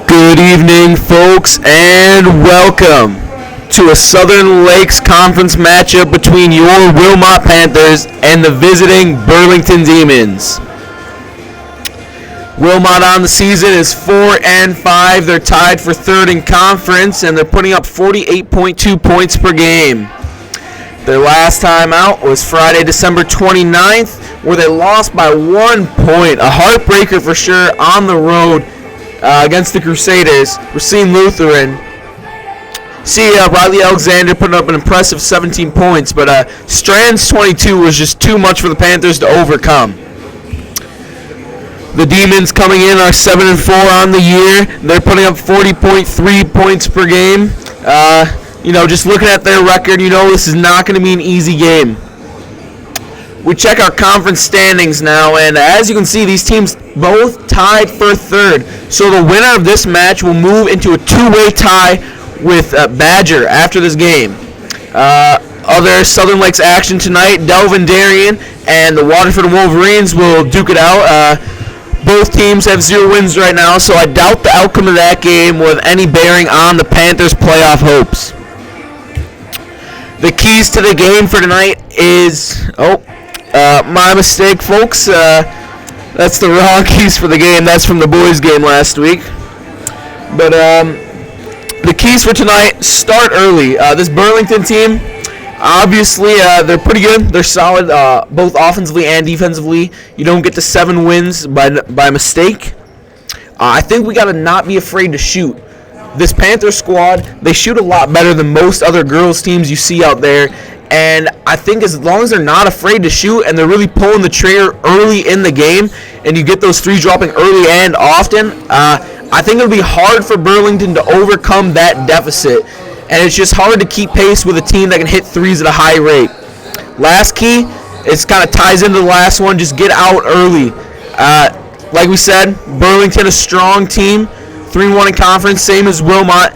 Good evening, folks, and welcome to a Southern Lakes Conference matchup between your Wilmot Panthers and the visiting Burlington Demons. Wilmot on the season is 4-5. They're tied for third in conference, and they're putting up 48.2 points per game. Their last time out was Friday, December 29th, where they lost by 1 point. A heartbreaker for sure on the road against the Crusaders, Racine Lutheran. Riley Alexander putting up an impressive 17 points, but Strand's 22 was just too much for the Panthers to overcome. The Demons coming in are 7-4 on the year. They're putting up 40.3 points per game. Just looking at their record, this is not going to be an easy game. We check our conference standings now, and as you can see, these teams both tied for third. So the winner of this match will move into a two-way tie with Badger after this game. Other Southern Lakes action tonight, Delvin Darien and the Waterford Wolverines will duke it out. Both teams have 0 wins right now, so I doubt the outcome of that game will have any bearing on the Panthers' playoff hopes. The keys to the game for tonight is... my mistake, folks. That's the wrong keys for the game. That's from the boys' game last week. But the keys for tonight, start early. This Burlington team, obviously, they're pretty good. They're solid, both offensively and defensively. You don't get to 7 wins by mistake. I think we got to not be afraid to shoot. This Panther squad, they shoot a lot better than most other girls' teams you see out there. And I think as long as they're not afraid to shoot and they're really pulling the trigger early in the game and you get those threes dropping early and often, I think it'll be hard for Burlington to overcome that deficit. And it's just hard to keep pace with a team that can hit threes at a high rate. Last key, it kind of ties into the last one, just get out early. Like we said, Burlington, a strong team, 3-1 in conference, same as Wilmot.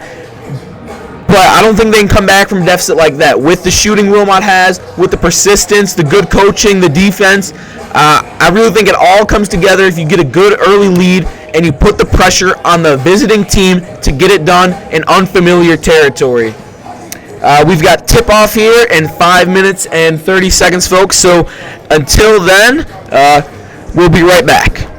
But I don't think they can come back from deficit like that. With the shooting Wilmot has, with the persistence, the good coaching, the defense, I really think it all comes together if you get a good early lead and you put the pressure on the visiting team to get it done in unfamiliar territory. We've got tip-off here in 5 minutes and 30 seconds, folks. So until then, we'll be right back.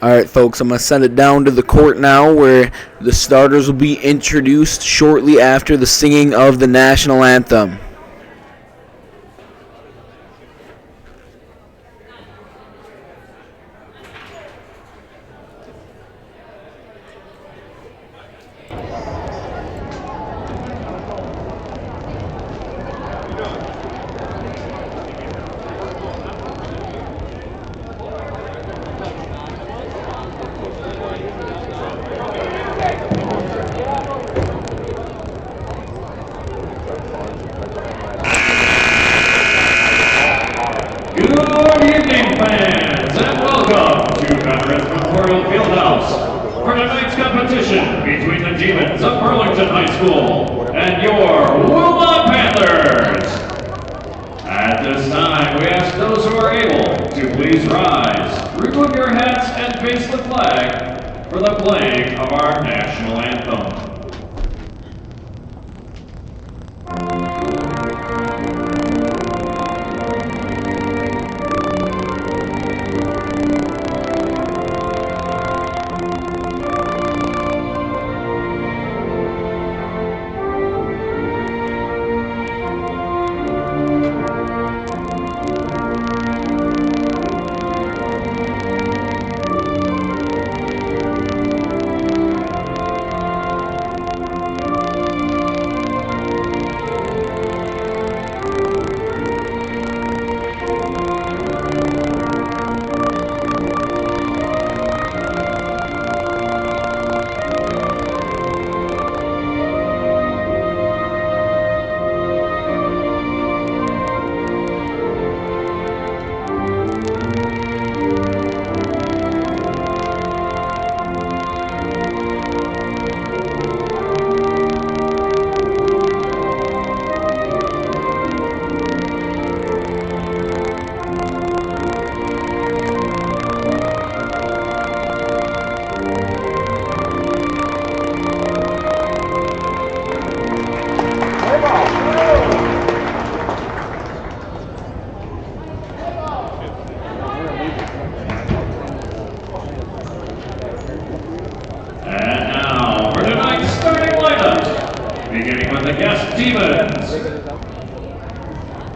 All right, folks, I'm going to send it down to the court now where the starters will be introduced shortly after the singing of the national anthem. Between the Demons of Burlington High School and your Wilmot Panthers. At this time, we ask those who are able to please rise, remove your hats, and face the flag for the playing of our national anthem.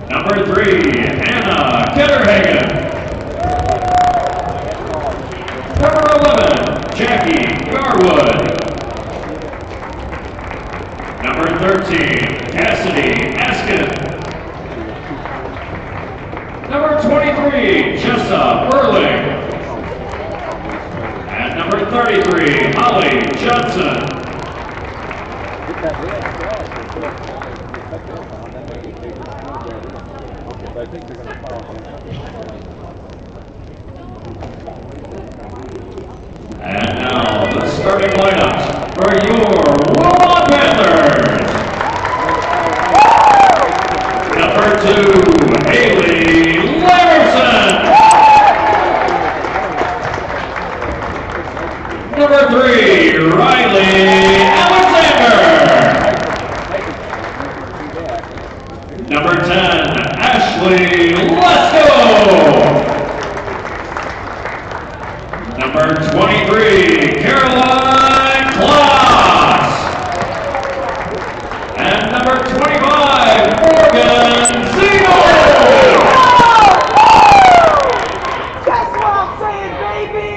Number 3, Anna Ketterhagen. Number 11, Jackie Garwood. Number 13, Cassidy Askin. Number 23, Jessa Burling. And number 33, Holly Johnson. And now the starting lineups for your Wilmot Panthers. Number 2, Haley Lamerson. Number 3, Riley Alexander. Number 10, Ashley Lesko. Number 23, Caroline Kloss. And number 25, Morgan Siegel. That's what I'm saying, baby!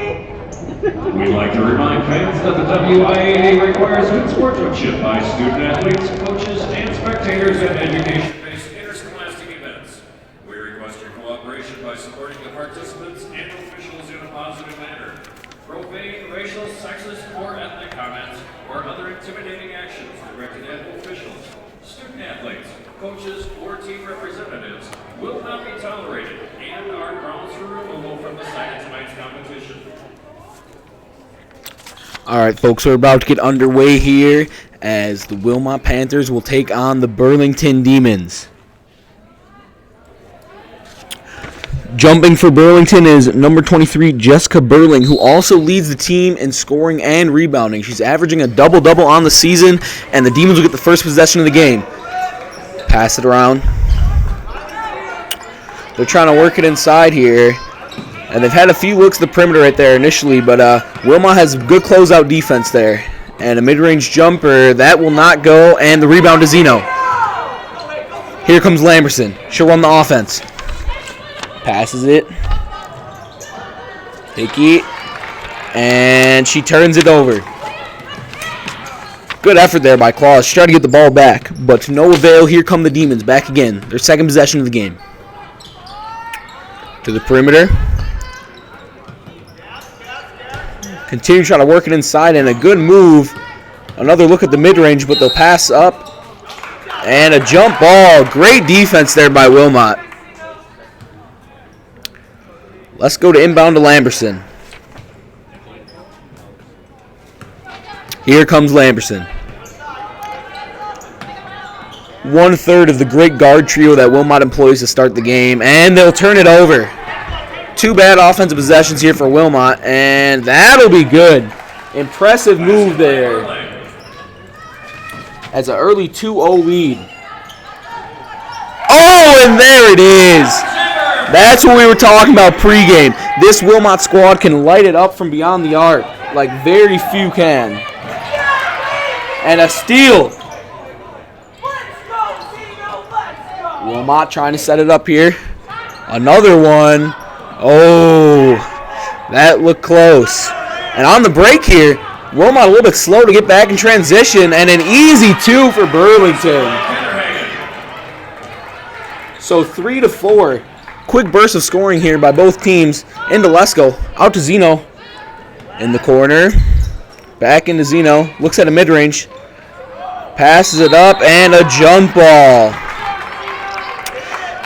We'd like to remind fans that the WIAA requires good sportsmanship by student athletes, coaches, and spectators at education-based interscholastic events. We request your cooperation by supporting the participants and officials in a positive manner. Profane, racial, sexist, or ethnic comments or other intimidating actions directed at officials, student athletes, coaches, or team representatives will not be tolerated and are grounds for removal from the site of tonight's competition. All right, folks, we're about to get underway here as the Wilmot Panthers will take on the Burlington Demons. Jumping for Burlington is number 23, Jessica Burling, who also leads the team in scoring and rebounding. She's averaging a double-double on the season, and the Demons will get the first possession of the game. Pass it around. They're trying to work it inside here. And they've had a few looks at the perimeter right there initially, but Wilmot has good closeout defense there. And a mid-range jumper, that will not go, and the rebound to Zeno. Here comes Lamberson. She'll run the offense. Passes it. Hickey. And she turns it over. Good effort there by Claus. She tried to get the ball back, but to no avail. Here come the Demons back again. Their second possession of the game. To the perimeter. Continue to try to work it inside, and a good move. Another look at the mid-range, but they'll pass up. And a jump ball. Great defense there by Wilmot. Let's go to inbound to Lamberson. Here comes Lamberson. 1/3 of the great guard trio that Wilmot employs to start the game, and they'll turn it over. Two bad offensive possessions here for Wilmot, and that'll be good. Impressive move there. As an early 2-0 lead. Oh, and there it is. That's what we were talking about pregame. This Wilmot squad can light it up from beyond the arc like very few can. And a steal. Wilmot trying to set it up here. Another one. Oh, that looked close. And on the break here, Wilmot a little bit slow to get back in transition, and an easy 2 for Burlington. So 3-4. Quick burst of scoring here by both teams. Into Lesko. Out to Zeno. In the corner. Back into Zeno. Looks at a mid-range. Passes it up, and a jump ball.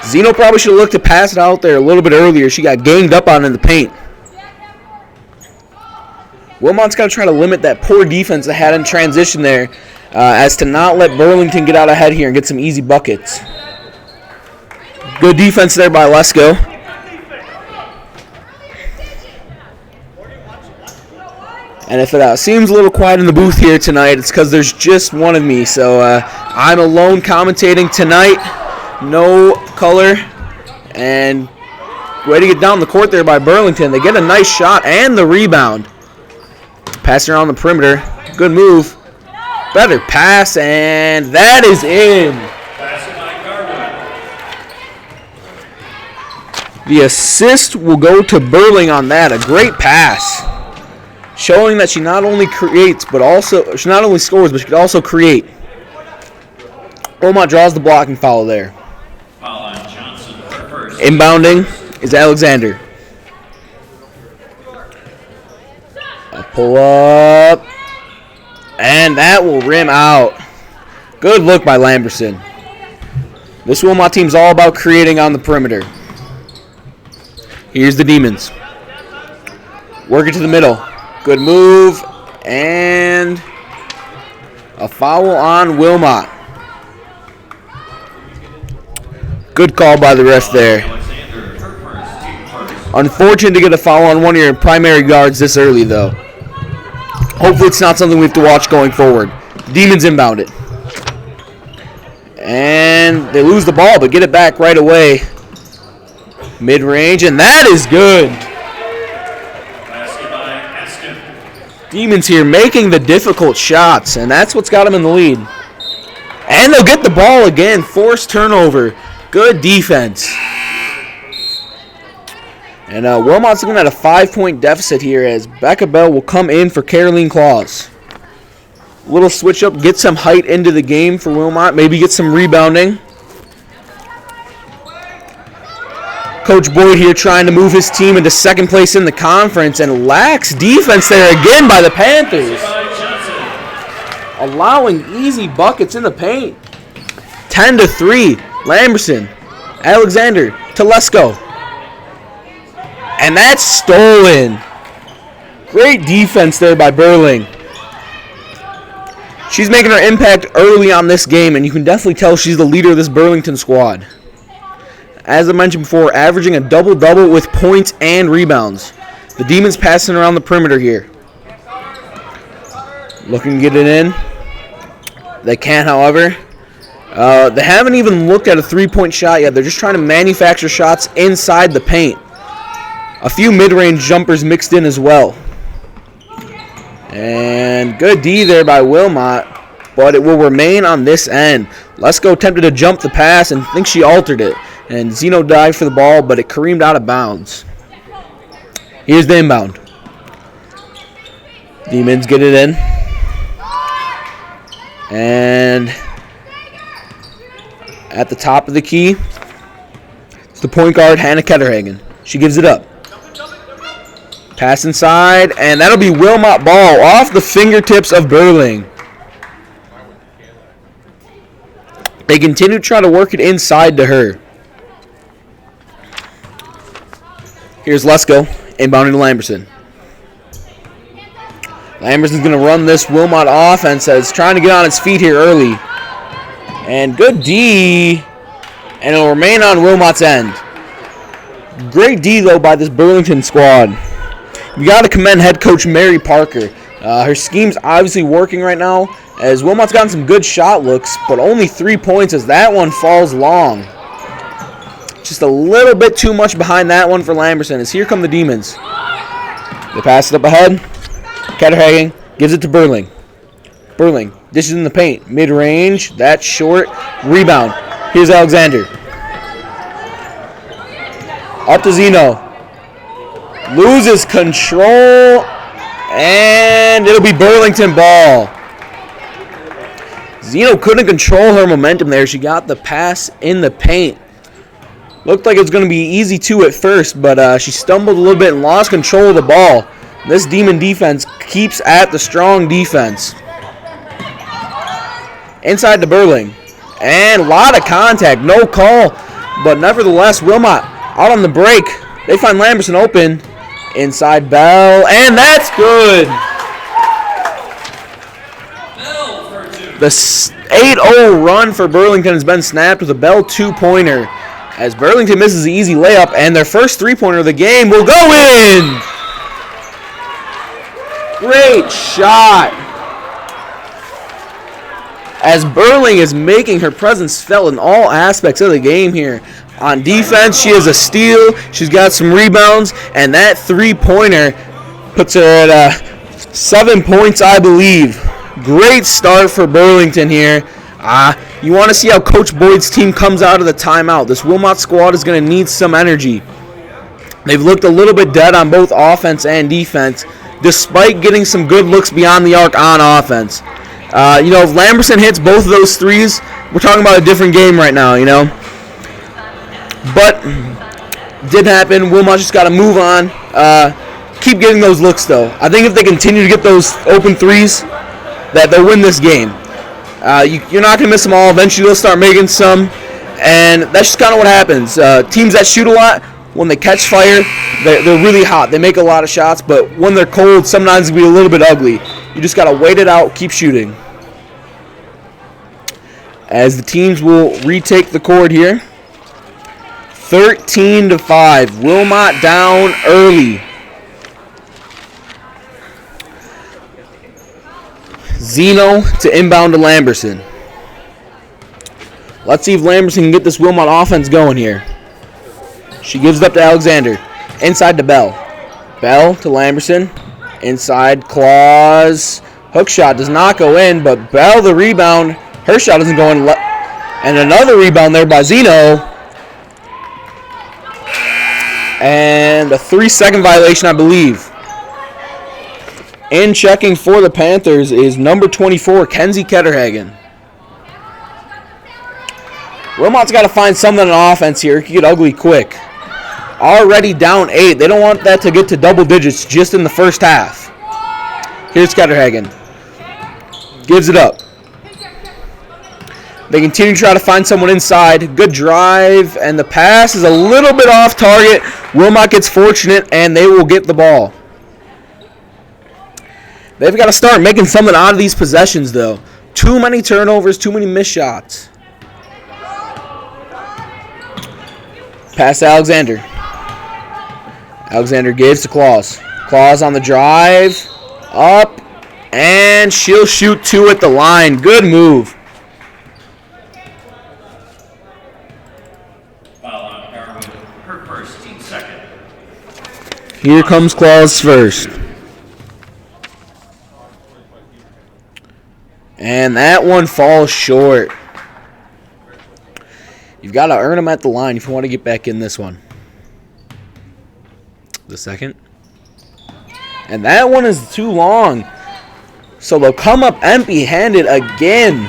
Zeno probably should have looked to pass it out there a little bit earlier. She got ganged up on in the paint. Wilmot's got to try to limit that poor defense they had in transition there as to not let Burlington get out ahead here and get some easy buckets. Good defense there by Lesko. And if it seems a little quiet in the booth here tonight, it's because there's just one of me. So I'm alone commentating tonight. No color. And way to get down the court there by Burlington. They get a nice shot and the rebound. Passing around the perimeter. Good move. Better pass, and that is in. The assist will go to Burling on that. A great pass. Showing that she not only creates, but also, she not only scores, but she can also create. Wilmot draws the blocking foul there. Inbounding is Alexander. A pull up. And that will rim out. Good look by Lamberson. This Wilmot team's all about creating on the perimeter. Here's the Demons. Work it to the middle. Good move. And a foul on Wilmot. Good call by the ref there. Unfortunate to get a foul on one of your primary guards this early, though. Hopefully it's not something we have to watch going forward. Demons inbound it. And they lose the ball, but get it back right away. Mid-range, and that is good. Demons here making the difficult shots, and that's what's got them in the lead. And they'll get the ball again. Forced turnover. Good defense. And Wilmot's looking at a 5-point deficit here as Becca Bell will come in for Caroline Claus. Little switch up, get some height into the game for Wilmot. Maybe get some rebounding. Coach Boyd here trying to move his team into second place in the conference, and lax defense there again by the Panthers. Allowing easy buckets in the paint. 10-3. Lamberson. Alexander to Lesko. And that's stolen. Great defense there by Burling. She's making her impact early on this game, and you can definitely tell she's the leader of this Burlington squad. As I mentioned before, averaging a double-double with points and rebounds. The Demons passing around the perimeter here. Looking to get it in. They can't, however. They haven't even looked at a three-point shot yet. They're just trying to manufacture shots inside the paint. a few mid-range jumpers mixed in as well. And good D there by Wilmot, but it will remain on this end. Lesko attempted to jump the pass and thinks she altered it. And Zeno dived for the ball, but it careened out of bounds. Here's the inbound. Demons get it in. And at the top of the key, it's the point guard, Hannah Ketterhagen. She gives it up. Pass inside, and that'll be Wilmot ball off the fingertips of Burling. They continue to try to work it inside to her. Here's Lesko, inbounding to Lamberson. Lamberson's going to run this Wilmot offense as trying to get on its feet here early. And good D, and it'll remain on Wilmot's end. Great D, though, by this Burlington squad. You got to commend head coach Mary Parker. Her scheme's obviously working right now, as Wilmot's gotten some good shot looks, but only 3 points as that one falls long. Just a little bit too much behind that one for Lamberson, as here come the Demons. They pass it up ahead. Ketterhagen gives it to Burling. Burling dishes in the paint. Mid-range. That's short. Rebound. Here's Alexander. Up to Zeno. Loses control. And it'll be Burlington ball. Zeno couldn't control her momentum there. She got the pass in the paint. Looked like it was going to be easy too at first, but she stumbled a little bit and lost control of the ball. This Demon defense keeps at the strong defense. Inside to Burling. And a lot of contact. No call. But nevertheless, Wilmot out on the break. They find Lamberson open. Inside Bell. And that's good. The 8-0 run for Burlington has been snapped with a Bell two-pointer. As Burlington misses the easy layup. And their first three-pointer of the game will go in. Great shot. As Burling is making her presence felt in all aspects of the game here. On defense, she is a steal. She's got some rebounds. And that three-pointer puts her at 7 points, I believe. Great start for Burlington here. You want to see how Coach Boyd's team comes out of the timeout. This Wilmot squad is going to need some energy. They've looked a little bit dead on both offense and defense, despite getting some good looks beyond the arc on offense. If Lamberson hits both of those threes, we're talking about a different game right now, But didn't happen. Wilmot just got to move on. Keep getting those looks, though. I think if they continue to get those open threes, that they'll win this game. You're not going to miss them all. Eventually, they'll start making some. And that's just kind of what happens. Teams that shoot a lot, when they catch fire, they're really hot. They make a lot of shots, but when they're cold, sometimes it can be a little bit ugly. You just got to wait it out, keep shooting. As the teams will retake the court here. 13-5. Wilmot down early. Zeno to inbound to Lamberson. Let's see if Lamberson can get this Wilmot offense going here. She gives it up to Alexander. Inside to Bell. Bell to Lamberson. Inside, Claus. Hook shot does not go in, but Bell the rebound. Her shot doesn't go in. And another rebound there by Zeno. And a 3-second violation, I believe. In checking for the Panthers is number 24, Kenzie Ketterhagen. Wilmot's got to find something on offense here. It can get ugly quick. Already down 8. They don't want that to get to double digits just in the first half. Here's Ketterhagen. Gives it up. They continue to try to find someone inside. Good drive, and the pass is a little bit off target. Wilmot gets fortunate, and they will get the ball. They've got to start making something out of these possessions, though. Too many turnovers, too many missed shots. Pass to Alexander. Alexander gives to Claus. Claus on the drive. Up. And she'll shoot 2 at the line. Good move. Foul on Darwin. Her first team second. Here comes Claus first. And that one falls short. You've got to earn them at the line if you want to get back in this one. The second. And that one is too long. So they'll come up empty-handed again.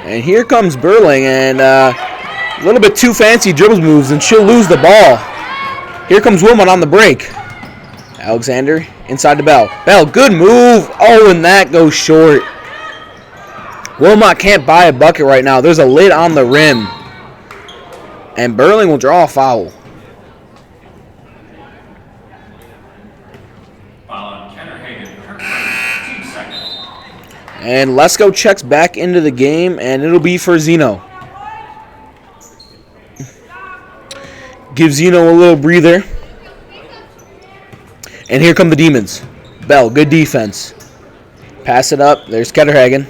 And here comes Burling, and a little bit too fancy dribbles moves, and she'll lose the ball. Here comes Wilmot on the break. Alexander inside to Bell. Bell, good move. Oh, and that goes short. Wilmot can't buy a bucket right now. There's a lid on the rim. And Burling will draw a foul. And Lesko checks back into the game, and it'll be for Zeno. Give Zeno a little breather. And here come the Demons. Bell, good defense. Pass it up. There's Ketterhagen.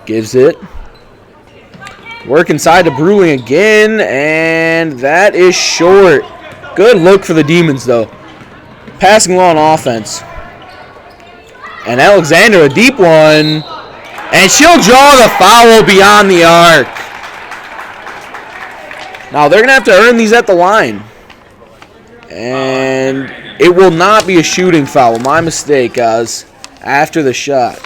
Gives it. Work inside to Burling again, and that is short. Good look for the Demons, though. Passing low on offense. And Alexander, a deep one. And she'll draw the foul beyond the arc. Now, they're going to have to earn these at the line. And it will not be a shooting foul. My mistake, guys. After the shot.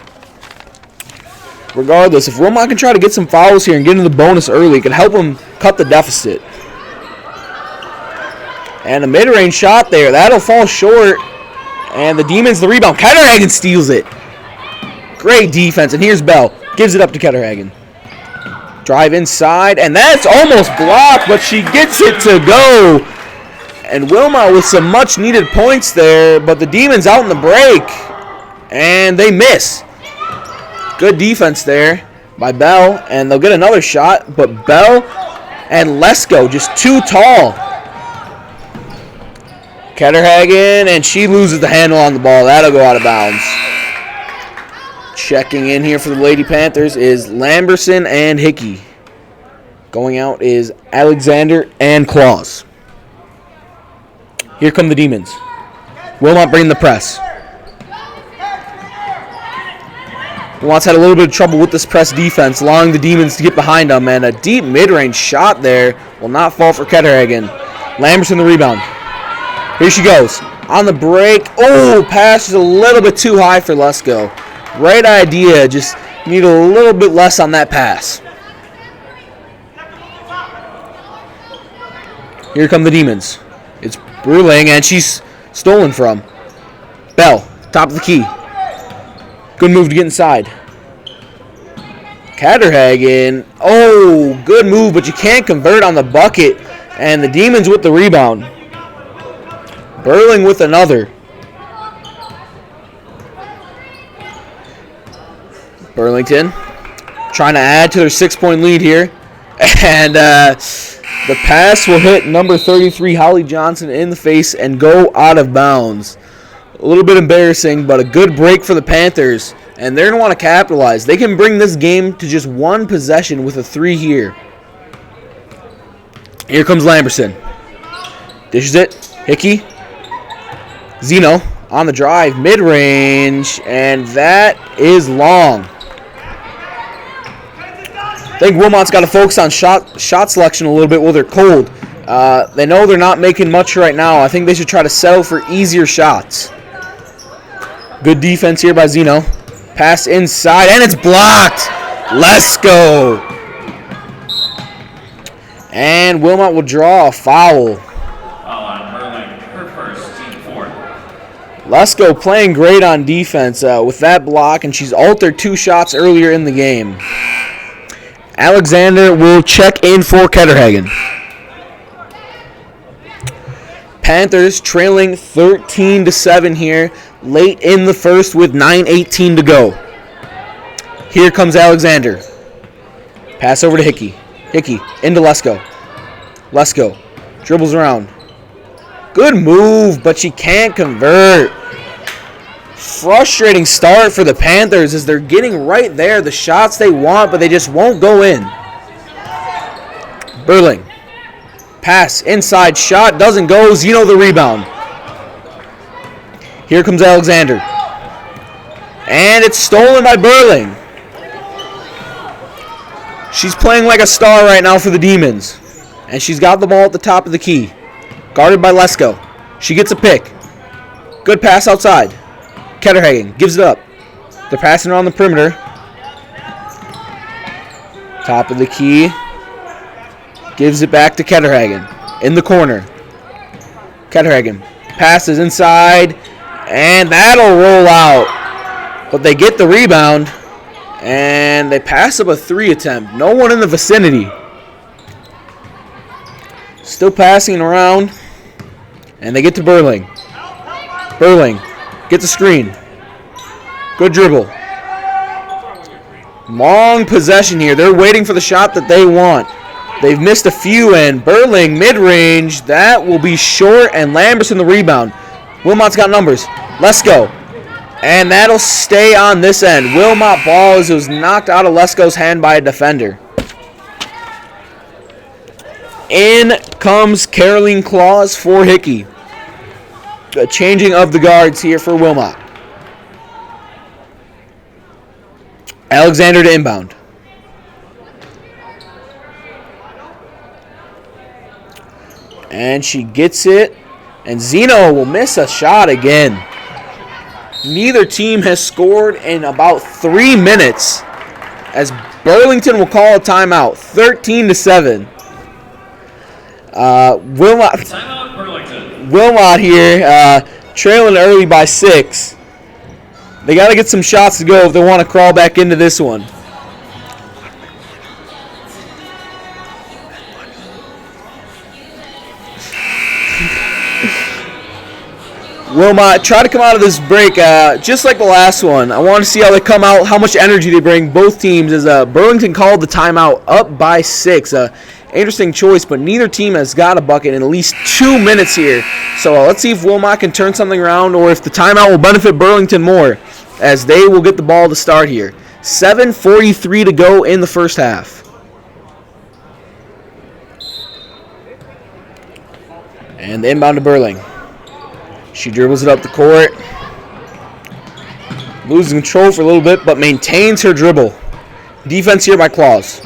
Regardless, if Wilmot can try to get some fouls here and get into the bonus early, it could help them cut the deficit. And a mid-range shot there. That'll fall short. And the Demons the rebound. Ketterhagen steals it. Great defense. And here's Bell. Gives it up to Ketterhagen. Drive inside. And that's almost blocked, but she gets it to go. And Wilmot with some much-needed points there, but the Demons out in the break. And they miss. Good defense there by Bell. And they'll get another shot, but Bell and Lesko just too tall. Ketterhagen, and she loses the handle on the ball. That'll go out of bounds. Checking in here for the Lady Panthers is Lamberson and Hickey. Going out is Alexander and Claus. Here come the Demons. Wilmot bring the press. Wilmot's had a little bit of trouble with this press defense, allowing the Demons to get behind them, and a deep mid-range shot there will not fall for Ketterhagen. Lamberson the rebound. Here she goes. On the break. Oh, pass is a little bit too high for Lesko. Right idea. Just need a little bit less on that pass. Here come the Demons. It's Burling, and she's stolen from Bell. Top of the key. Good move to get inside. Ketterhagen. Oh, good move, but you can't convert on the bucket. And the Demons with the rebound. Burling with another. Burlington trying to add to their 6-point lead here. And the pass will hit number 33, Holly Johnson, in the face and go out of bounds. A little bit embarrassing, but a good break for the Panthers. And they're going to want to capitalize. They can bring this game to just one possession with a 3 here. Here comes Lamberson. Dishes it. Hickey. Zeno on the drive. Mid-range. And that is long. I think Wilmot's got to focus on shot selection a little bit while they're cold. They know they're not making much right now. I think they should try to settle for easier shots. Good defense here by Zeno. Pass inside, and it's blocked. Lesko. And Wilmot will draw a foul. Lesko playing great on defense with that block, and she's altered 2 shots earlier in the game. Alexander will check in for Ketterhagen. Panthers trailing 13-7 here, late in the first with 9:18 to go. Here comes Alexander. Pass over to Hickey. Hickey into Lesko. Lesko dribbles around. Good move, but she can't convert. Frustrating start for the Panthers as they're getting right there, the shots they want, but they just won't go in. Burling. Pass, inside shot, doesn't go. Zeno the rebound. Here comes Alexander. And it's stolen by Burling. She's playing like a star right now for the Demons. And she's got the ball at the top of the key. Guarded by Lesko. She gets a pick. Good pass outside. Ketterhagen gives it up. They're passing around the perimeter. Top of the key. Gives it back to Ketterhagen. In the corner. Ketterhagen passes inside. And that'll roll out. But they get the rebound. And they pass up a 3 attempt. No one in the vicinity. Still passing around. And they get to Burling. Burling gets a screen. Good dribble. Long possession here. They're waiting for the shot that they want. They've missed a few, and Burling mid-range. That will be short, and Lamberson the rebound. Wilmot's got numbers. Let's go. And that'll stay on this end. Wilmot ball as it was knocked out of Lesko's hand by a defender. In comes Caroline Claus for Hickey. A changing of the guards here for Wilmot. Alexander to inbound. And she gets it. And Zeno will miss a shot again. Neither team has scored in about 3 minutes. As Burlington will call a timeout. 13-7. Timeout Burlington. Wilmot here trailing early by 6. They got to get some shots to go if they want to crawl back into this one. Wilmot, try to come out of this break just like the last one. I want to see how they come out, how much energy they bring, both teams, as Burlington called the timeout up by 6. Interesting choice, but neither team has got a bucket in at least 2 minutes here. So let's see if Wilmot can turn something around or if the timeout will benefit Burlington more, as they will get the ball to start here. 7:43 to go in the first half. And the inbound to Burling. She dribbles it up the court. Loses control for a little bit, but maintains her dribble. Defense here by Claus.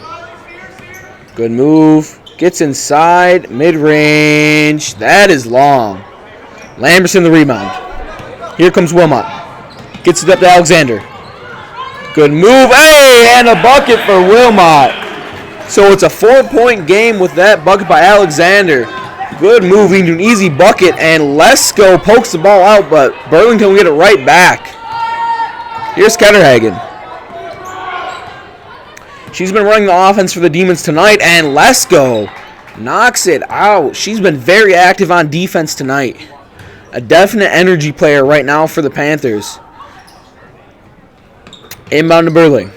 Good move. Gets inside. Mid-range. That is long. Lamberson the rebound. Here comes Wilmot. Gets it up to Alexander. Good move. Hey, and a bucket for Wilmot. So it's a 4-point game with that bucket by Alexander. Good move into an easy bucket, and Lesko pokes the ball out, but Burlington will get it right back. Here's Ketterhagen. She's been running the offense for the Demons tonight, and Lesko knocks it out. She's been very active on defense tonight. A definite energy player right now for the Panthers. Inbound to Burling.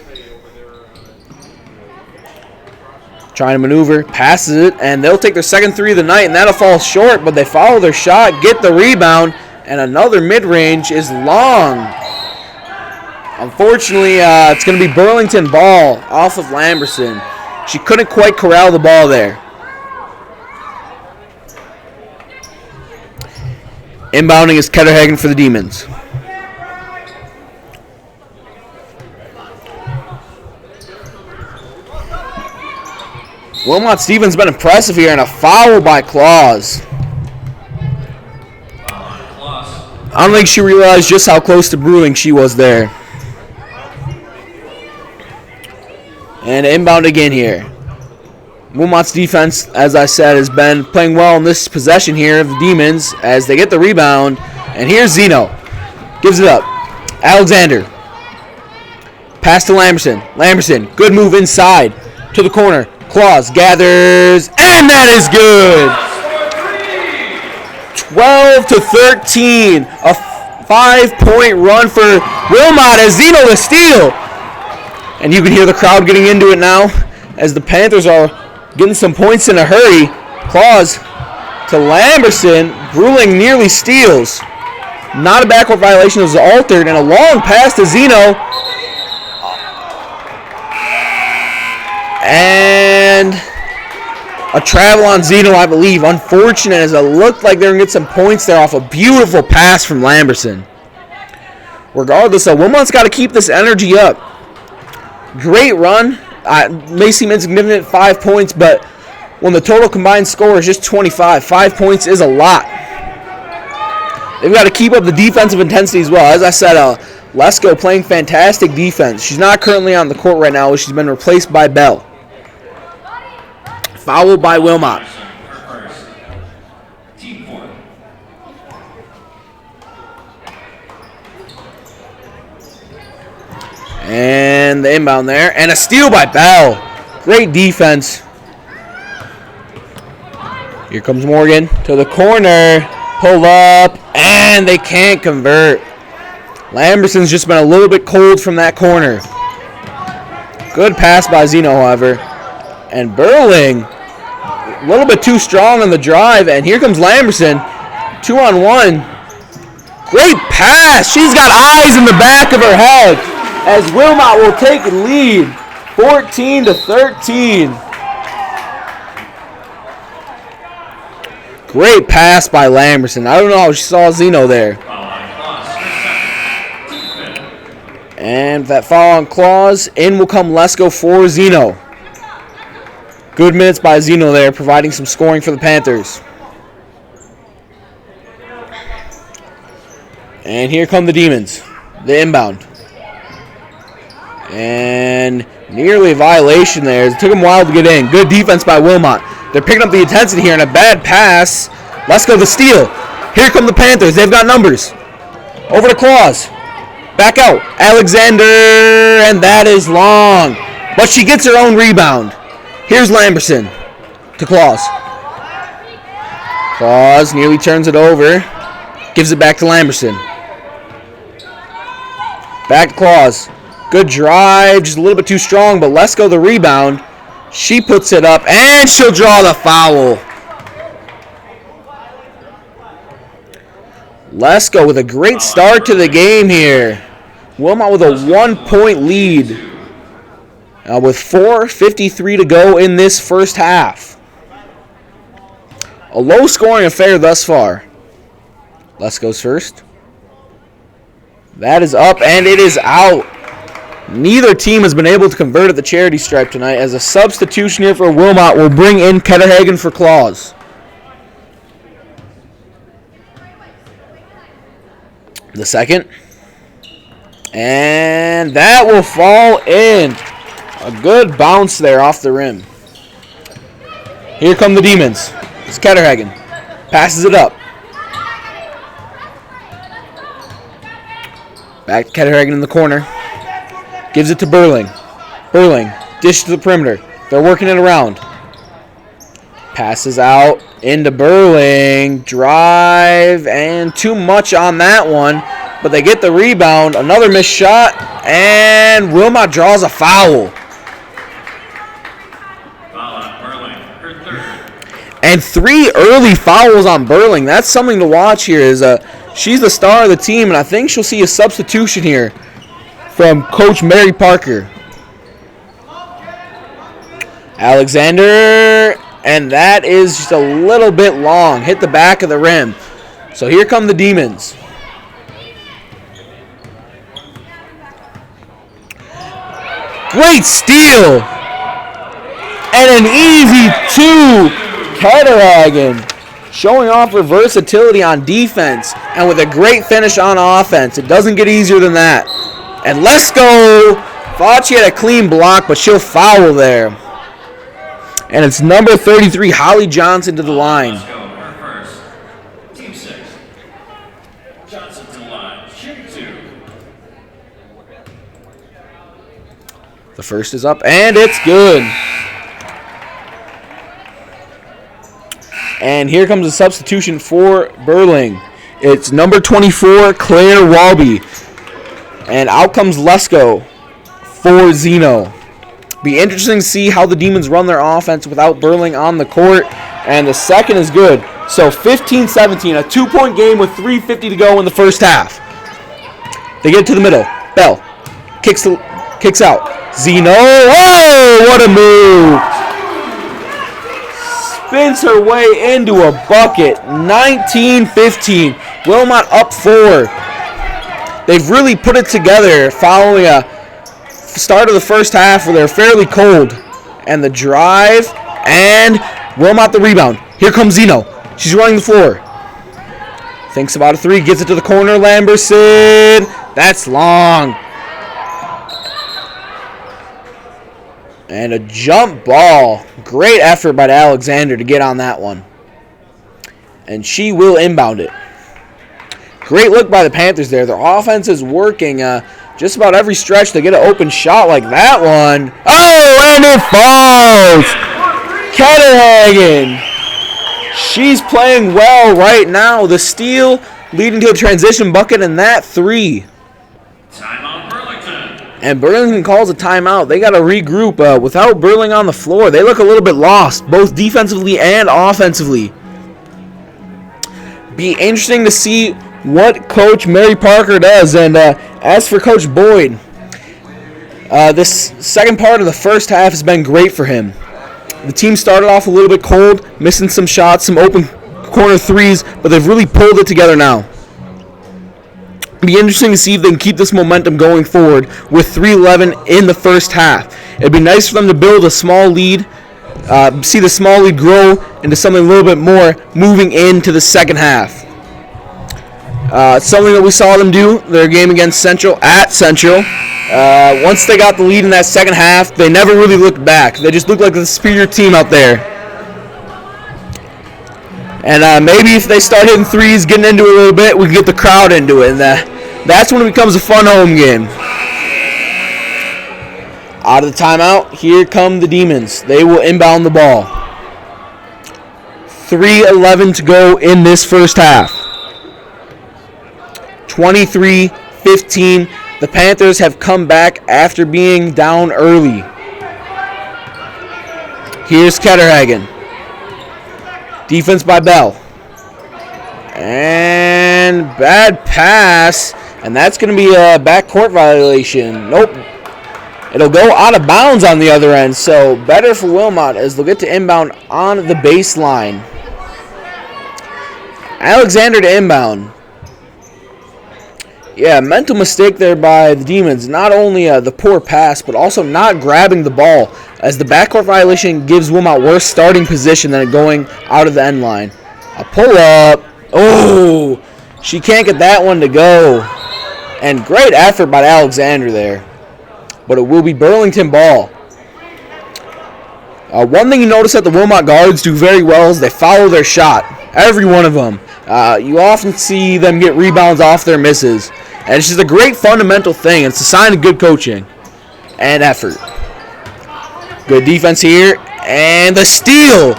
Trying to maneuver, passes it, and they'll take their second 3 of the night, and that'll fall short, but they follow their shot, get the rebound, and another mid-range is long. Unfortunately, it's going to be Burlington ball off of Lamberson. She couldn't quite corral the ball there. Inbounding is Ketterhagen for the Demons. Wilmot Stevens been impressive here, and a foul by Claus. I don't think she realized just how close to Brewing she was there. And inbound again here. Wilmot's defense, as I said, has been playing well in this possession here of the Demons as they get the rebound. And here's Zeno. Gives it up. Alexander. Pass to Lamberson. Lamberson, good move inside to the corner. Claus gathers, and that is good. 12-13, a 5-point run for Wilmot as Zeno to steal. And you can hear the crowd getting into it now as the Panthers are getting some points in a hurry. Claus to Lamberson, Bruling nearly steals. Not a backcourt violation, it was altered, and a long pass to Zeno. And A travel on Zeno, I believe. Unfortunate, as it looked like they were going to get some points there off a beautiful pass from Lamberson. Regardless, though, Wilmot's got to keep this energy up. Great run. May seem insignificant, 5 points, but when the total combined score is just 25, 5 points is a lot. They've got to keep up the defensive intensity as well. As I said, Lesko playing fantastic defense. She's not currently on the court right now. She's been replaced by Bell. Fouled by Wilmot. And the inbound there. And a steal by Bell. Great defense. Here comes Morgan to the corner. Pull up. And they can't convert. Lamberson's just been a little bit cold from that corner. Good pass by Zeno, however. And Burling, a little bit too strong on the drive. And here comes Lamberson. 2-on-1. Great pass. She's got eyes in the back of her head. As Wilmot will take the lead, 14-13. Great pass by Lamberson. I don't know how she saw Zeno there. And that foul on Claus, in will come Lesko for Zeno. Good minutes by Zeno there, providing some scoring for the Panthers. And here come the Demons. The inbound. And nearly a violation there. It took them a while to get in. Good defense by Wilmot. They're picking up the intensity here, and a bad pass. Lesko the steal. Here come the Panthers. They've got numbers. Over to Claus. Back out. Alexander, and that is long. But she gets her own rebound. Here's Lamberson to Claus. Claus nearly turns it over. Gives it back to Lamberson. Back to Claus. Good drive, just a little bit too strong, but Lesko the rebound. She puts it up, and she'll draw the foul. Lesko with a great start to the game here. Wilmot with a 1-point lead with 4:53 to go in this first half. A low-scoring affair thus far. Lesko's first. That is up, and it is out. Neither team has been able to convert at the charity stripe tonight, as a substitution here for Wilmot will bring in Ketterhagen for Claus. The second. And that will fall in. A good bounce there off the rim. Here come the Demons. It's Ketterhagen. Passes it up. Back to Ketterhagen in the corner. Gives it to Burling. Burling, dish to the perimeter. They're working it around. Passes out into Burling. Drive, and too much on that one. But they get the rebound. Another missed shot, and Wilmot draws a foul. Foul on Burling, her third. And 3 early fouls on Burling. That's something to watch here. She's the star of the team, and I think she'll see a substitution here from Coach Mary Parker. Alexander, and that is just a little bit long. Hit the back of the rim. So here come the Demons. Great steal. And an easy 2. Ketterhagen showing off her versatility on defense and with a great finish on offense. It doesn't get easier than that. And Lesko thought she had a clean block, but she'll foul there. And it's number 33, Holly Johnson, to the line. Lesko, her first. Team 6. Johnson to the line. Shoot 2. The first is up, and it's good. And here comes a substitution for Burling. It's number 24, Claire Walby. And out comes Lesko for Zeno. Be interesting to see how the Demons run their offense without Burling on the court. And the second is good. So 15-17, a 2-point game with 3:50 to go in the first half. They get to the middle. Bell kicks out. Zeno. Oh, what a move. spins her way into a bucket. 19-15. Wilmot up 4. They've really put it together following a start of the first half where they're fairly cold. And the drive, and Wilmot the rebound. Here comes Zeno. She's running the floor. Thinks about a 3, gets it to the corner. Lamberson. That's long. And a jump ball. Great effort by Alexander to get on that one. And she will inbound it. Great look by the Panthers there. Their offense is working just about every stretch to get an open shot like that one. Oh, and it falls. Ketterhagen. She's playing well right now. The steal leading to a transition bucket and that 3. Timeout Burlington. And Burlington calls a timeout. They got to regroup. Without Burling on the floor, they look a little bit lost, both defensively and offensively. Be interesting to see what Coach Mary Parker does. And as for Coach Boyd, this second part of the first half has been great for him. The team started off a little bit cold, missing some shots, some open corner 3s, but they've really pulled it together now. It'll be interesting to see if they can keep this momentum going forward with 3:11 in the first half. It'd be nice for them to build a small lead, see the small lead grow into something a little bit more moving into the second half. Something that we saw them do, their game against Central at Central. Once they got the lead in that second half, they never really looked back. They just looked like the superior team out there. And maybe if they start hitting 3s, getting into it a little bit, we can get the crowd into it. And that's when it becomes a fun home game. Out of the timeout, here come the Demons. They will inbound the ball. 3:11 to go in this first half. 23-15. The Panthers have come back after being down early. Here's Ketterhagen. Defense by Bell. And bad pass. And that's going to be a backcourt violation. Nope. It'll go out of bounds on the other end. So better for Wilmot as they'll get to inbound on the baseline. Alexander to inbound. Yeah, mental mistake there by the Demons. Not only the poor pass, but also not grabbing the ball, as the backcourt violation gives Wilmot worse starting position than going out of the end line. A pull-up. Oh, she can't get that one to go. And great effort by Alexander there. But it will be Burlington ball. One thing you notice that the Wilmot guards do very well is they follow their shot. Every one of them. You often see them get rebounds off their misses. And it's just a great fundamental thing. It's a sign of good coaching and effort. Good defense here. And the steal.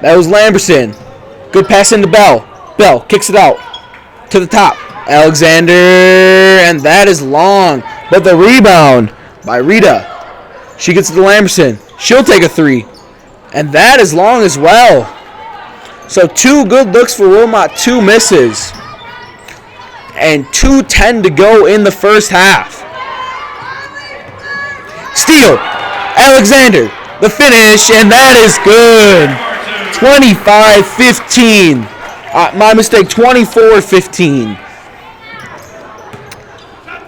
That was Lamberson. Good pass into Bell. Bell kicks it out to the top. Alexander. And that is long. But the rebound by Rita. She gets to the Lamberson. She'll take a 3. And that is long as well. So 2 good looks for Wilmot, 2 misses. And 2:10 to go in the first half. Steal. Alexander. The finish, and that is good. 25-15. My mistake, 24-15.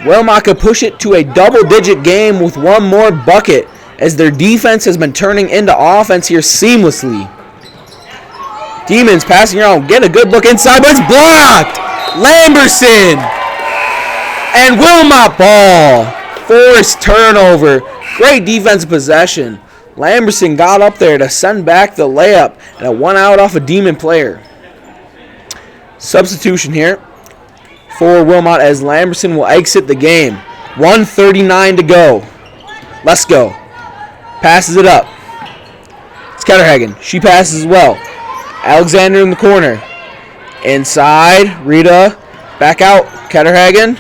Wilmot could push it to a double-digit game with one more bucket as their defense has been turning into offense here seamlessly. Demons passing around, get a good look inside, but it's blocked. Lamberson and Wilmot ball. Forced turnover. Great defensive possession. Lamberson got up there to send back the layup, and it went out off a Demon player. Substitution here for Wilmot as Lamberson will exit the game. 1:39 to go. Let's go. Passes it up. It's Ketterhagen. She passes as well. Alexander in the corner. Inside. Rita. Back out. Ketterhagen.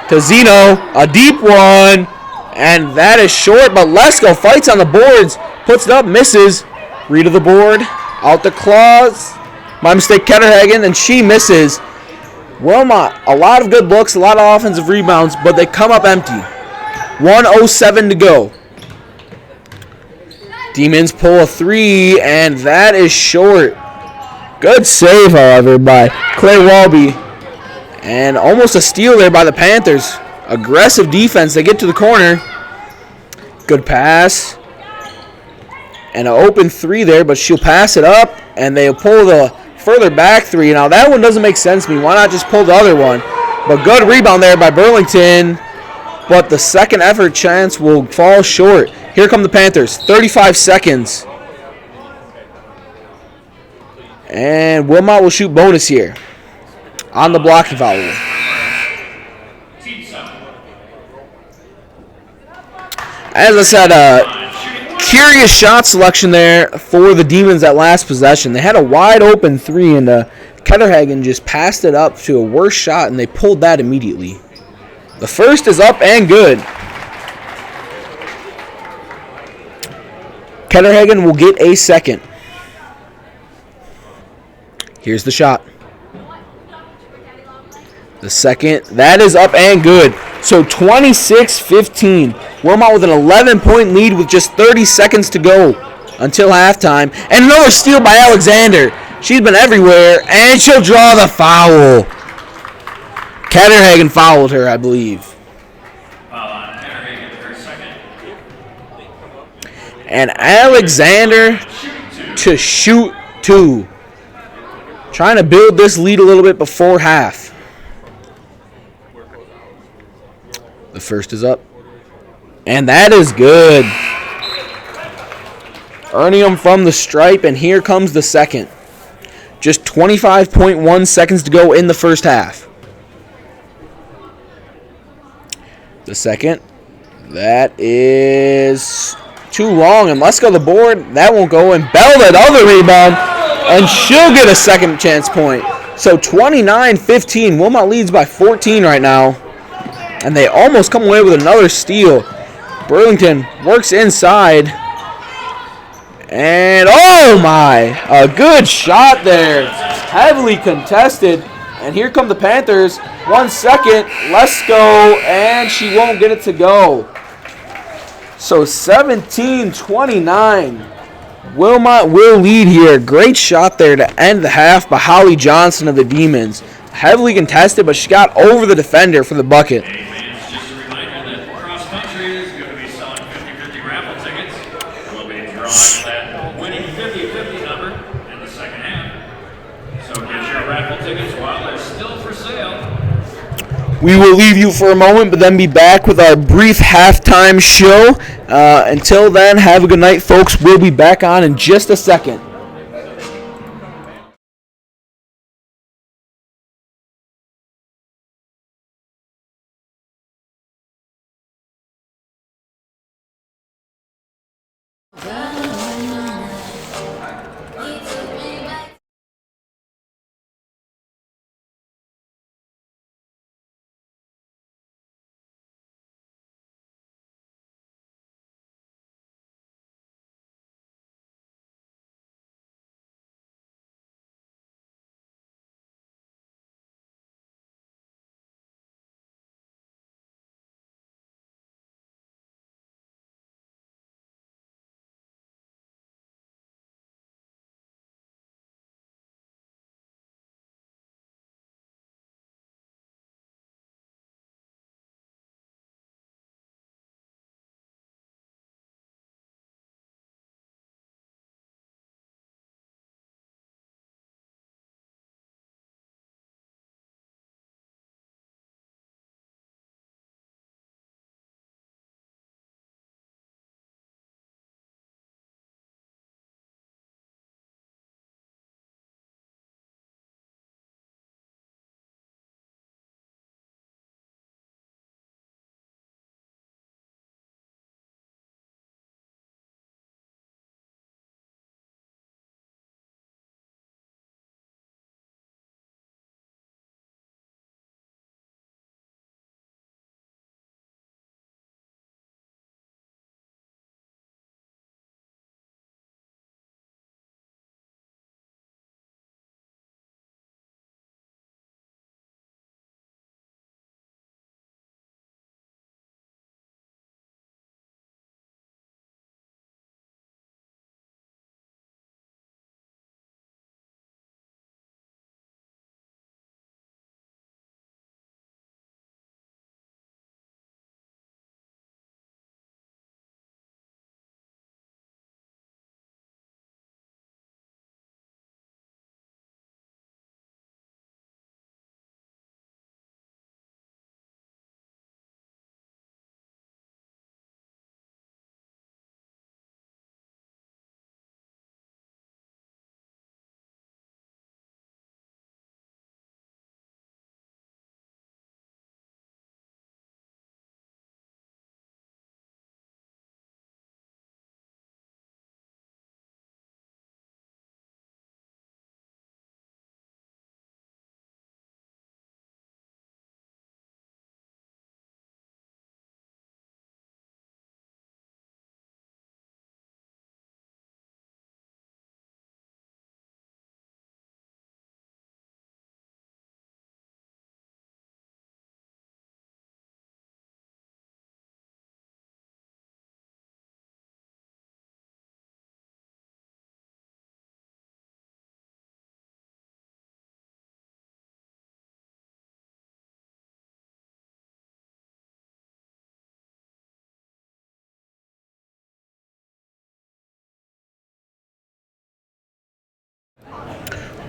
To Zeno. A deep one. And that is short, but Lesko fights on the boards. Puts it up. Misses. Rita the board. Out the claws. My mistake, Ketterhagen. And she misses. Wilmot, a lot of good looks, a lot of offensive rebounds, but they come up empty. 1:07 to go. Demons pull a 3, and that is short. Good save, however, by Clay Walby. And almost a steal there by the Panthers. Aggressive defense. They get to the corner. Good pass. And an open 3 there, but she'll pass it up, and they'll pull the further back 3. Now, that one doesn't make sense to me. Why not just pull the other one? But good rebound there by Burlington. But the second effort chance will fall short. Here come the Panthers. 35 seconds. And Wilmot will shoot bonus here on the blocking foul. As I said, curious shot selection there for the Demons that last possession. They had a wide open 3, and Ketterhagen just passed it up to a worse shot, and they pulled that immediately. The first is up and good. Ketterhagen will get a second. Here's the shot. The second, that is up and good. So 26-15. Wilmot with an 11-point lead with just 30 seconds to go until halftime. And another steal by Alexander. She's been everywhere, and she'll draw the foul. Ketterhagen fouled her, I believe. Foul on Ketterhagen, her second. And Alexander to shoot 2. Trying to build this lead a little bit before half. The first is up. And that is good. Earning them from the stripe, and here comes the second. Just 25.1 seconds to go in the first half. The second. That is too long, and let's go to the board. That won't go, and Bell another rebound, and she'll get a second chance point. So 29-15. Wilmot leads by 14 right now, and they almost come away with another steal. Burlington works inside, and oh my, a good shot there. Heavily contested, and here come the Panthers. 1 second, let's go, and she won't get it to go. So 17-29. Wilmot will lead here. Great shot there to end the half by Holly Johnson of the Demons. Heavily contested, but she got over the defender for the bucket. Hey fans, just a reminder that Cross Country is going to be selling 50-50 raffle tickets. We'll be drawing that winning 50-50 number in the second half. So get your raffle tickets while they're still for sale. We will leave you for a moment, but then be back with our brief halftime show. Until then, have a good night, folks. We'll be back on in just a second.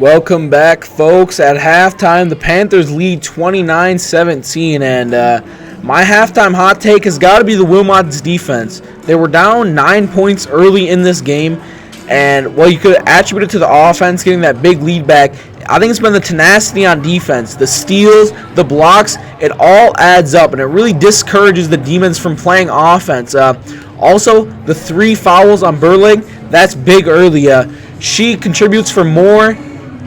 Welcome back, folks. At halftime, the Panthers lead 29-17, and my halftime hot take has got to be the Wilmot's defense. They were down 9 points early in this game, and you could attribute it to the offense getting that big lead back. I think it's been the tenacity on defense, the steals, the blocks. It all adds up, and it really discourages the Demons from playing offense. Also, the 3 fouls on Burling, that's big early. She contributes for more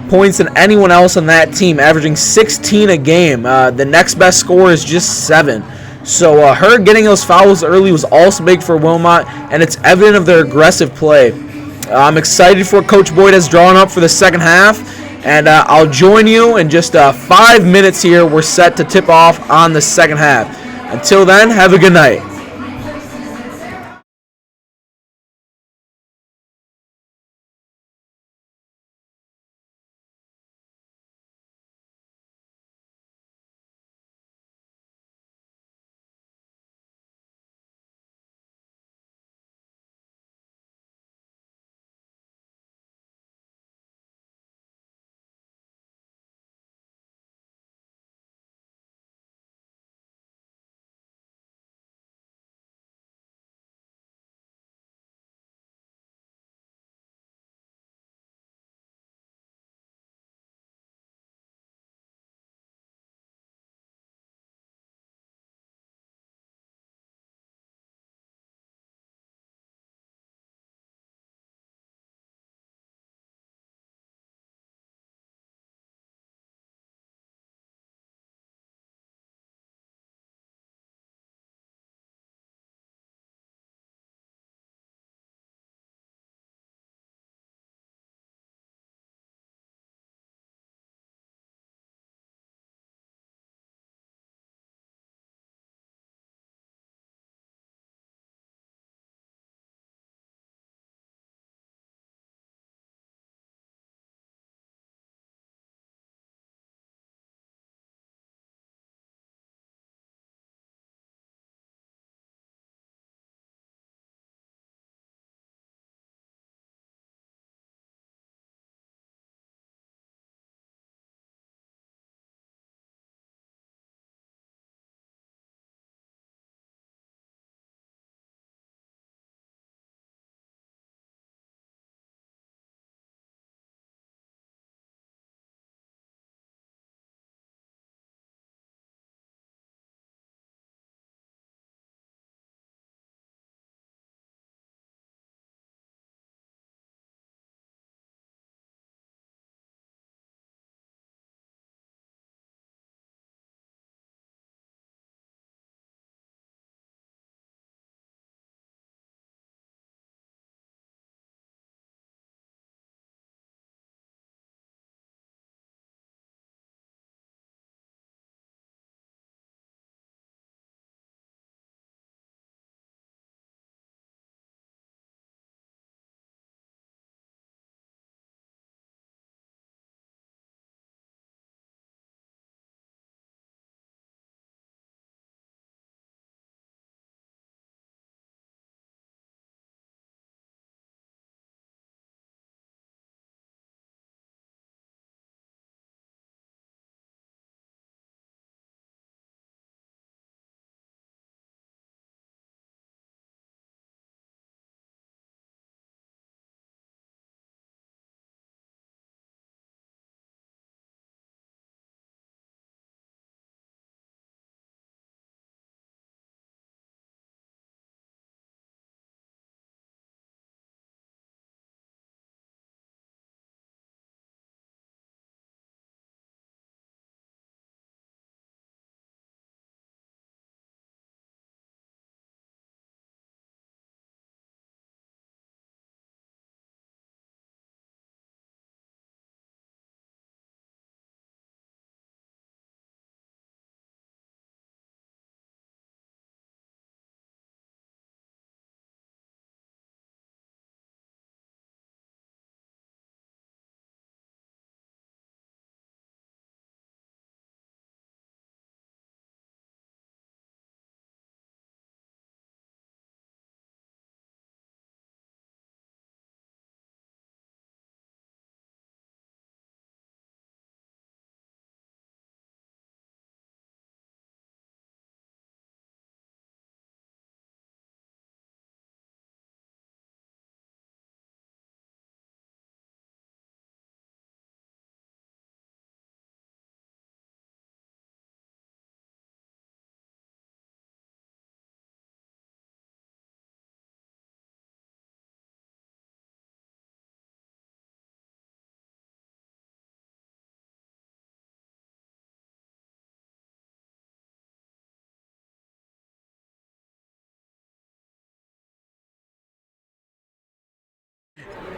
points than anyone else on that team, averaging 16 a game. The next best score is just 7. So her getting those fouls early was also big for Wilmot, and it's evident of their aggressive play. I'm excited for what Coach Boyd has drawn up for the second half, and I'll join you in just 5 minutes here. We're set to tip off on the second half. Until then, have a good night.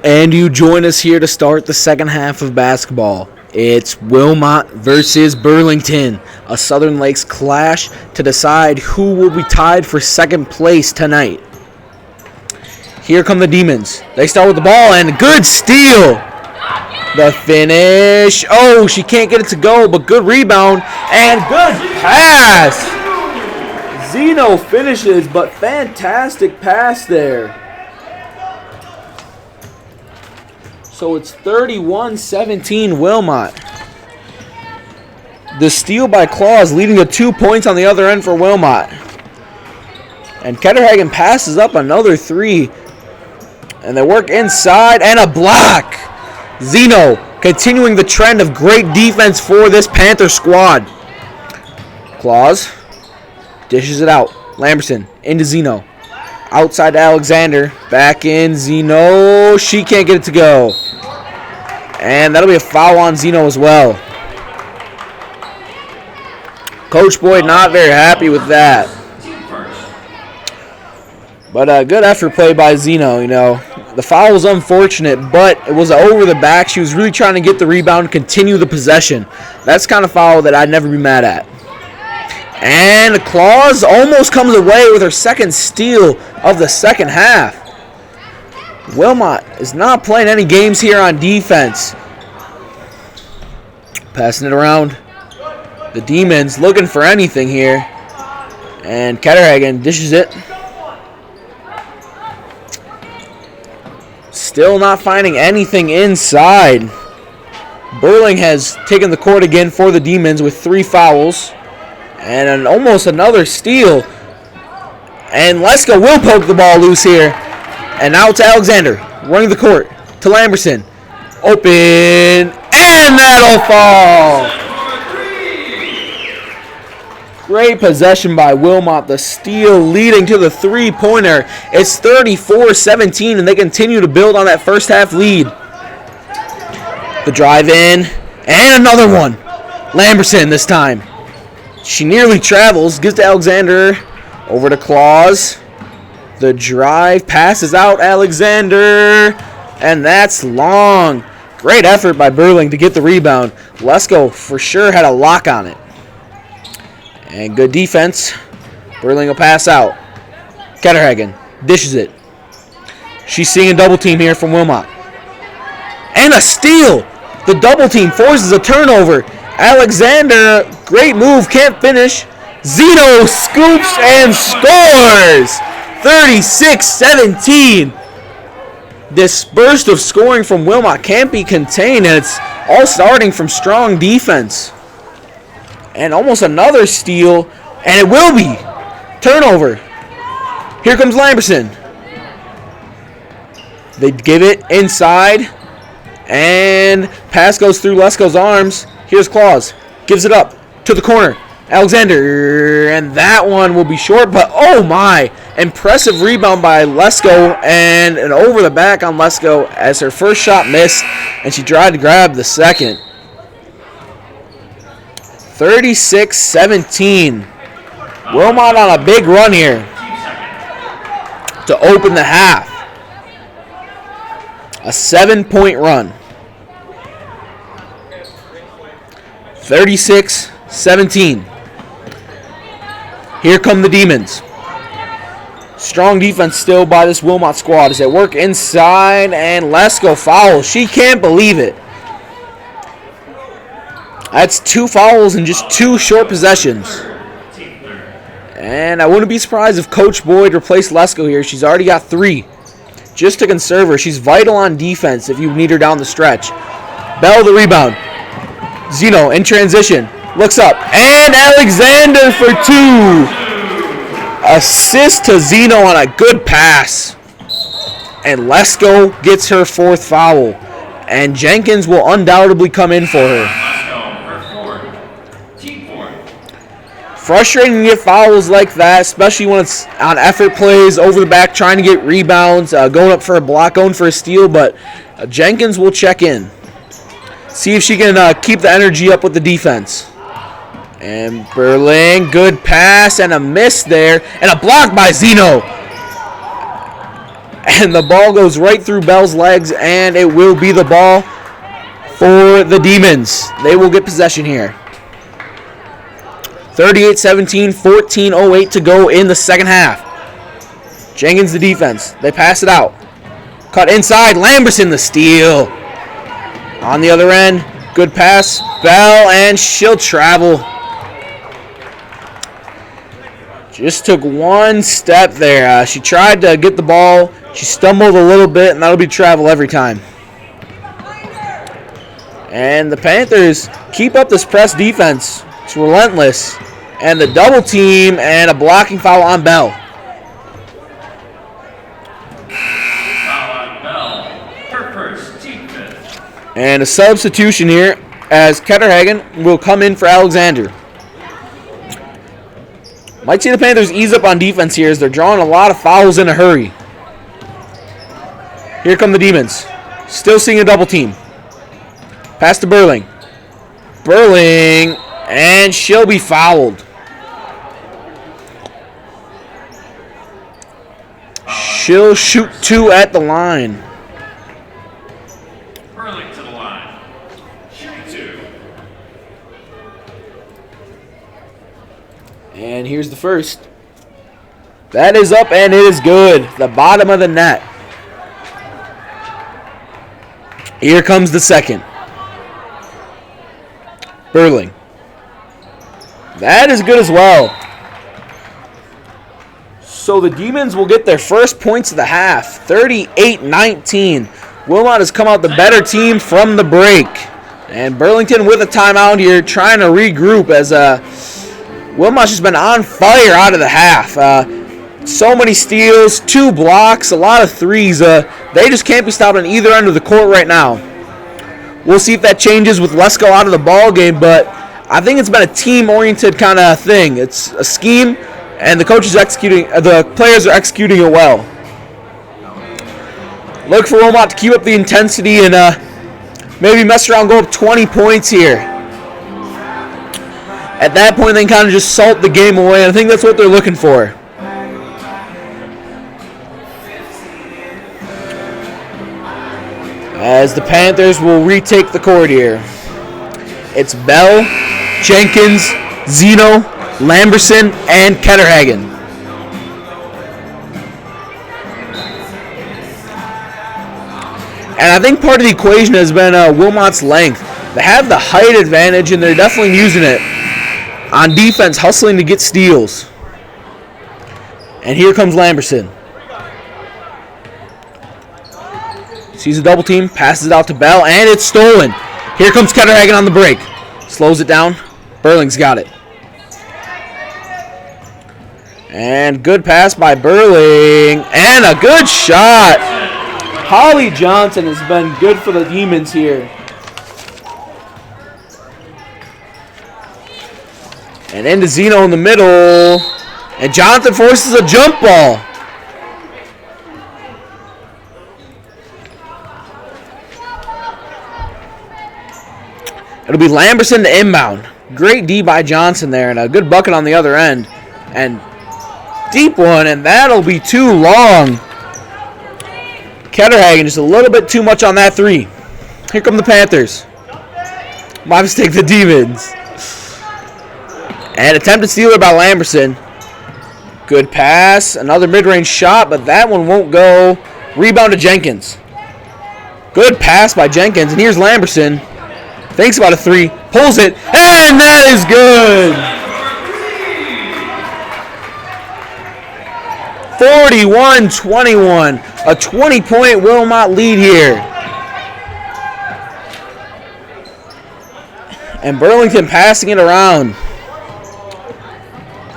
And you join us here to start the second half of basketball. It's Wilmot versus Burlington, a Southern Lakes clash to decide who will be tied for second place tonight. Here come the Demons. They start with the ball, and good steal. The finish. Oh, she can't get it to go, but good rebound and good pass. Zeno finishes, but fantastic pass there. So it's 31-17 Wilmot. The steal by Claus leading to 2 points on the other end for Wilmot. And Ketterhagen passes up another three. And they work inside and a block. Zeno continuing the trend of great defense for this Panther squad. Claus dishes it out. Lamberson into Zeno. Outside to Alexander. Back in Zeno. She can't get it to go. And that'll be a foul on Zeno as well. Coach Boyd not very happy with that. But a good effort play by Zeno, The foul was unfortunate, but it was over the back. She was really trying to get the rebound and continue the possession. That's the kind of foul that I'd never be mad at. And Claus almost comes away with her second steal of the second half. Wilmot is not playing any games here on defense. Passing it around. The Demons looking for anything here. And Ketterhagen dishes it. Still not finding anything inside. Burling has taken the court again for the Demons with 3 fouls. And almost another steal. And Lesko will poke the ball loose here. And now to Alexander. Running the court to Lamberson. Open. And that'll fall. Great possession by Wilmot. The steal leading to the three-pointer. It's 34-17, and they continue to build on that first half lead. The drive in. And another one. Lamberson this time. She nearly travels. Gives to Alexander. Over to Claus. The drive passes out Alexander. And that's long. Great effort by Burling to get the rebound. Lesko for sure had a lock on it. And good defense. Burling will pass out. Ketterhagen dishes it. She's seeing a double team here from Wilmot. And a steal. The double team forces a turnover. Alexander, great move, can't finish. Zeno scoops and scores. 36-17. This burst of scoring from Wilmot can't be contained, and it's all starting from strong defense. And almost another steal, and it will be. Turnover. Here comes Lamberson. They give it inside, and pass goes through Lesko's arms. Here's Claus. Gives it up to the corner. Alexander, and that one will be short, but oh my. Impressive rebound by Lesko, and an over the back on Lesko as her first shot missed, and she tried to grab the second. 36-17. Wilmot on a big run here to open the half. A 7-point run. 36-17. Here come the Demons. Strong defense still by this Wilmot squad as they work inside, and Lesko fouls. She can't believe it. That's 2 fouls in just 2 short possessions. And I wouldn't be surprised if Coach Boyd replaced Lesko here. She's already got 3. Just to conserve her. She's vital on defense if you need her down the stretch. Bell the rebound. Zeno in transition. Looks up. And Alexander for 2. Assist to Zeno on a good pass. And Lesko gets her 4th foul. And Jenkins will undoubtedly come in for her. Frustrating to get fouls like that, especially when it's on effort plays, over the back, trying to get rebounds, going up for a block, going for a steal, but Jenkins will check in. See if she can keep the energy up with the defense. And Burling, good pass and a miss there, and a block by Zeno. And the ball goes right through Bell's legs, and it will be the ball for the Demons. They will get possession here. 38-17, 14:08 to go in the second half. Jenkins the defense. They pass it out. Cut inside. Lamberson the steal. On the other end, good pass. Bell, and she'll travel. Just took one step there. She tried to get the ball. She stumbled a little bit, and that'll be travel every time. And the Panthers keep up this press defense. It's relentless. And the double team and a blocking foul on Bell. Foul on Bell. Her first, team fifth. And a substitution here as Ketterhagen will come in for Alexander. Might see the Panthers ease up on defense here as they're drawing a lot of fouls in a hurry. Here come the Demons. Still seeing a double team. Pass to Burling. Burling, and she'll be fouled. She'll shoot 2 at the line. Burling to the line. Shooting 2. And here's the first. That is up, and it is good. The bottom of the net. Here comes the second. Burling. That is good as well. So the Demons will get their first points of the half. 38-19. Wilmot has come out the better team from the break. And Burlington with a timeout here trying to regroup as Wilmot's just been on fire out of the half. So many steals, 2 blocks, a lot of threes. They just can't be stopped on either end of the court right now. We'll see if that changes with Lesko out of the ball game, but I think it's been a team-oriented kind of thing. It's a scheme, and the coaches the players are executing it well. Look for Wilmot to keep up the intensity and maybe mess around, go up 20 points here. At that point, they can kind of just salt the game away, and I think that's what they're looking for. As the Panthers will retake the court here. It's Bell, Jenkins, Zeno, Lamberson, and Ketterhagen. And I think part of the equation has been Wilmot's length. They have the height advantage, and they're definitely using it. On defense, hustling to get steals. And here comes Lamberson. Sees a double team, passes it out to Bell, and it's stolen. Here comes Ketterhagen on the break. Slows it down. Burling's got it. And good pass by Burling. And a good shot. Holly Johnson has been good for the Demons here. And into Zeno in the middle. And Johnson forces a jump ball. It'll be Lamberson to inbound. Great D by Johnson there, and a good bucket on the other end. And deep one, and that'll be too long. Ketterhagen just a little bit too much on that 3. Here come the Panthers. My mistake, the Demons. And attempted stealer by Lamberson. Good pass, another mid-range shot, but that one won't go. Rebound to Jenkins. Good pass by Jenkins, and here's Lamberson. Thinks about a 3, pulls it, and that is good. 41-21, a 20-point Wilmot lead here. And Burlington passing it around.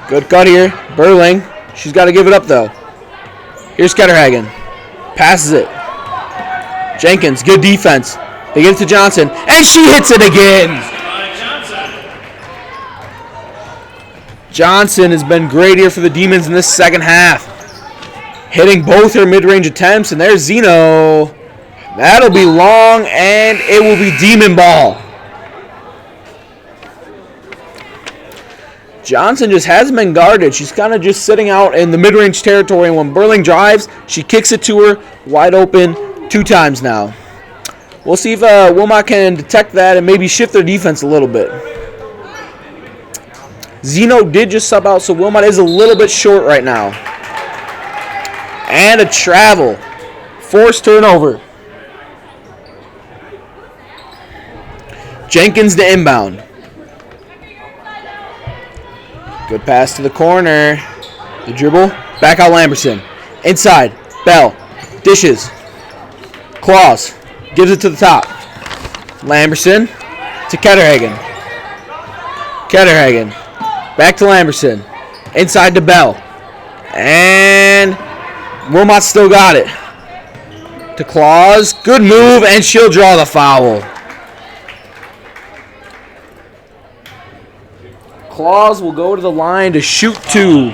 Good cut here, Burling. She's got to give it up though. Here's Ketterhagen, passes it. Jenkins, good defense. They get it to Johnson, and she hits it again. Johnson has been great here for the Demons in this second half. Hitting both her mid-range attempts, and there's Zeno. That'll be long, and it will be Demon ball. Johnson just hasn't been guarded. She's kind of just sitting out in the mid-range territory, and when Burling drives, she kicks it to her wide open 2 times now. We'll see if Wilmot can detect that and maybe shift their defense a little bit. Zeno did just sub out, so Wilmot is a little bit short right now. And a travel. Forced turnover. Jenkins to inbound. Good pass to the corner. The dribble. Back out Lamberson. Inside. Bell. Dishes. Claus. Gives it to the top. Lamberson to Ketterhagen. Ketterhagen. Back to Lamberson. Inside to Bell. And Wilmot still got it. To Claus. Good move, and she'll draw the foul. Claus will go to the line to shoot 2.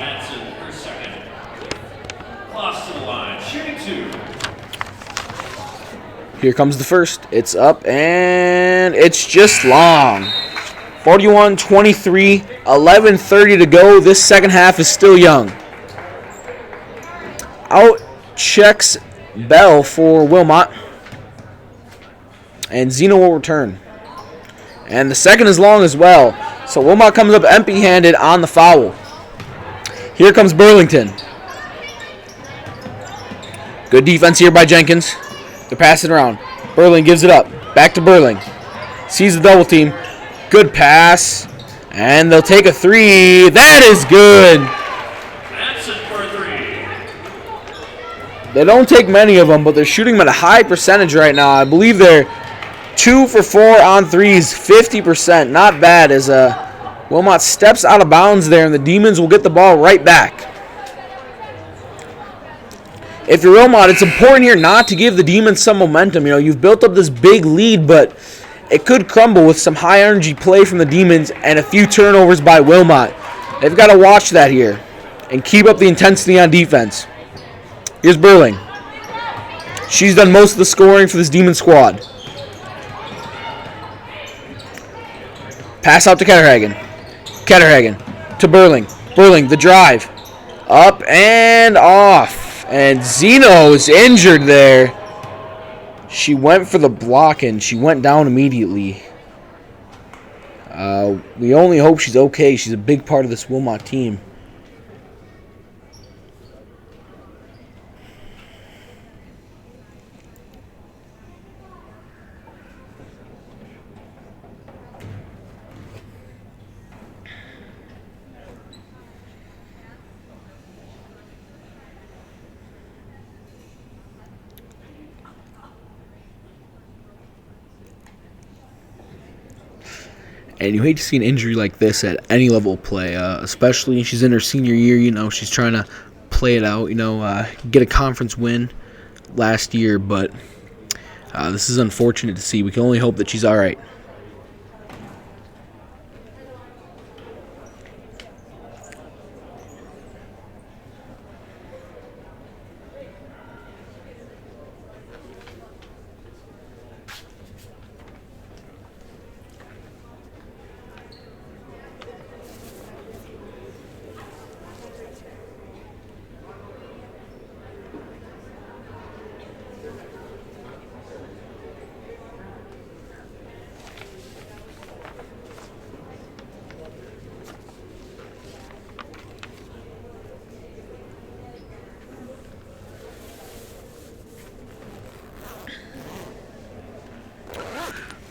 Here comes the first. It's up, and it's just long. 41-23, 11:30 to go. This second half is still young. Out checks Bell for Wilmot. And Zeno will return. And the second is long as well. So Wilmot comes up empty-handed on the foul. Here comes Burlington. Good defense here by Jenkins. They're passing around. Burling gives it up. Back to Burling. Sees the double team. Good pass. And they'll take a 3. That is good. That's it for 3. They don't take many of them, but they're shooting them at a high percentage right now. I believe they're 2 for 4 on threes, 50%. Not bad as Wilmot steps out of bounds there, and the Demons will get the ball right back. If you're Wilmot, it's important here not to give the Demons some momentum. You know, you've built up this big lead, but it could crumble with some high-energy play from the Demons and a few turnovers by Wilmot. They've got to watch that here and keep up the intensity on defense. Here's Burling. She's done most of the scoring for this Demon squad. Pass out to Ketterhagen. Ketterhagen to Burling. Burling, the drive. Up and off. And Zeno's injured there. She went for the block and she went down immediately. We only hope she's okay. She's a big part of this Wilmot team. And you hate to see an injury like this at any level of play, especially she's in her senior year. You know, she's trying to play it out, get a conference win last year. But this is unfortunate to see. We can only hope that she's all right.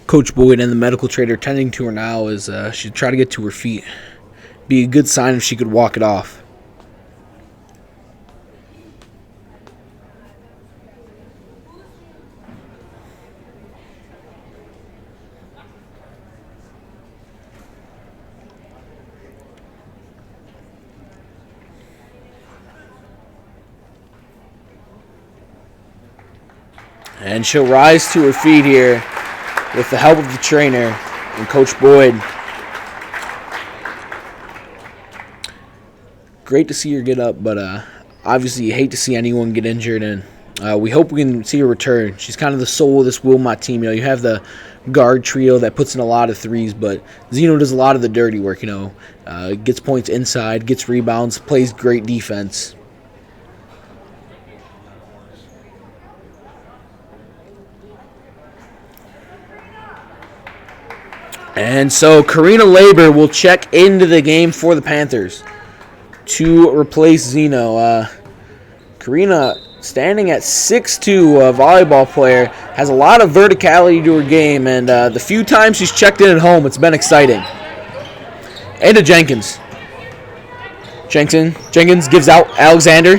Coach Boyd and the medical trader tending to her now as she try to get to her feet. Be a good sign if she could walk it off. And she'll rise to her feet here with the help of the trainer and Coach Boyd. Great to see her get up, but obviously you hate to see anyone get injured, and We hope we can see her return. She's kind of the soul of this Wilmot team. You have the guard trio that puts in a lot of threes, but Zeno does a lot of the dirty work. Gets points inside, gets rebounds, plays great defense. And so Karina Labor will check into the game for the Panthers to replace Zeno. Karina, standing at 6'2", a volleyball player, has a lot of verticality to her game, and the few times she's checked in at home, it's been exciting. And to Jenkins. Jenkins gives out Alexander.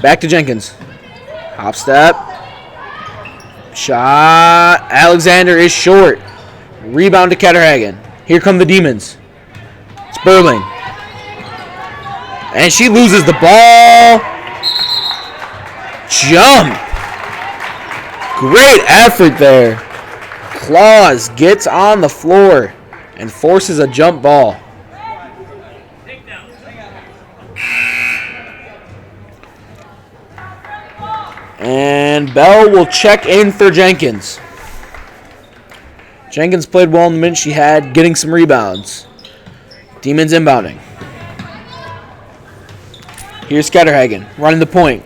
Back to Jenkins. Hop step. Shot. Alexander is short. Rebound to Ketterhagen. Here come the Demons. It's Burling. And she loses the ball. Jump. Great effort there. Claus gets on the floor and forces a jump ball. And Bell will check in for Jenkins. Jenkins played well in the minute she had, getting some rebounds. Demons inbounding. Here's Ketterhagen running the point.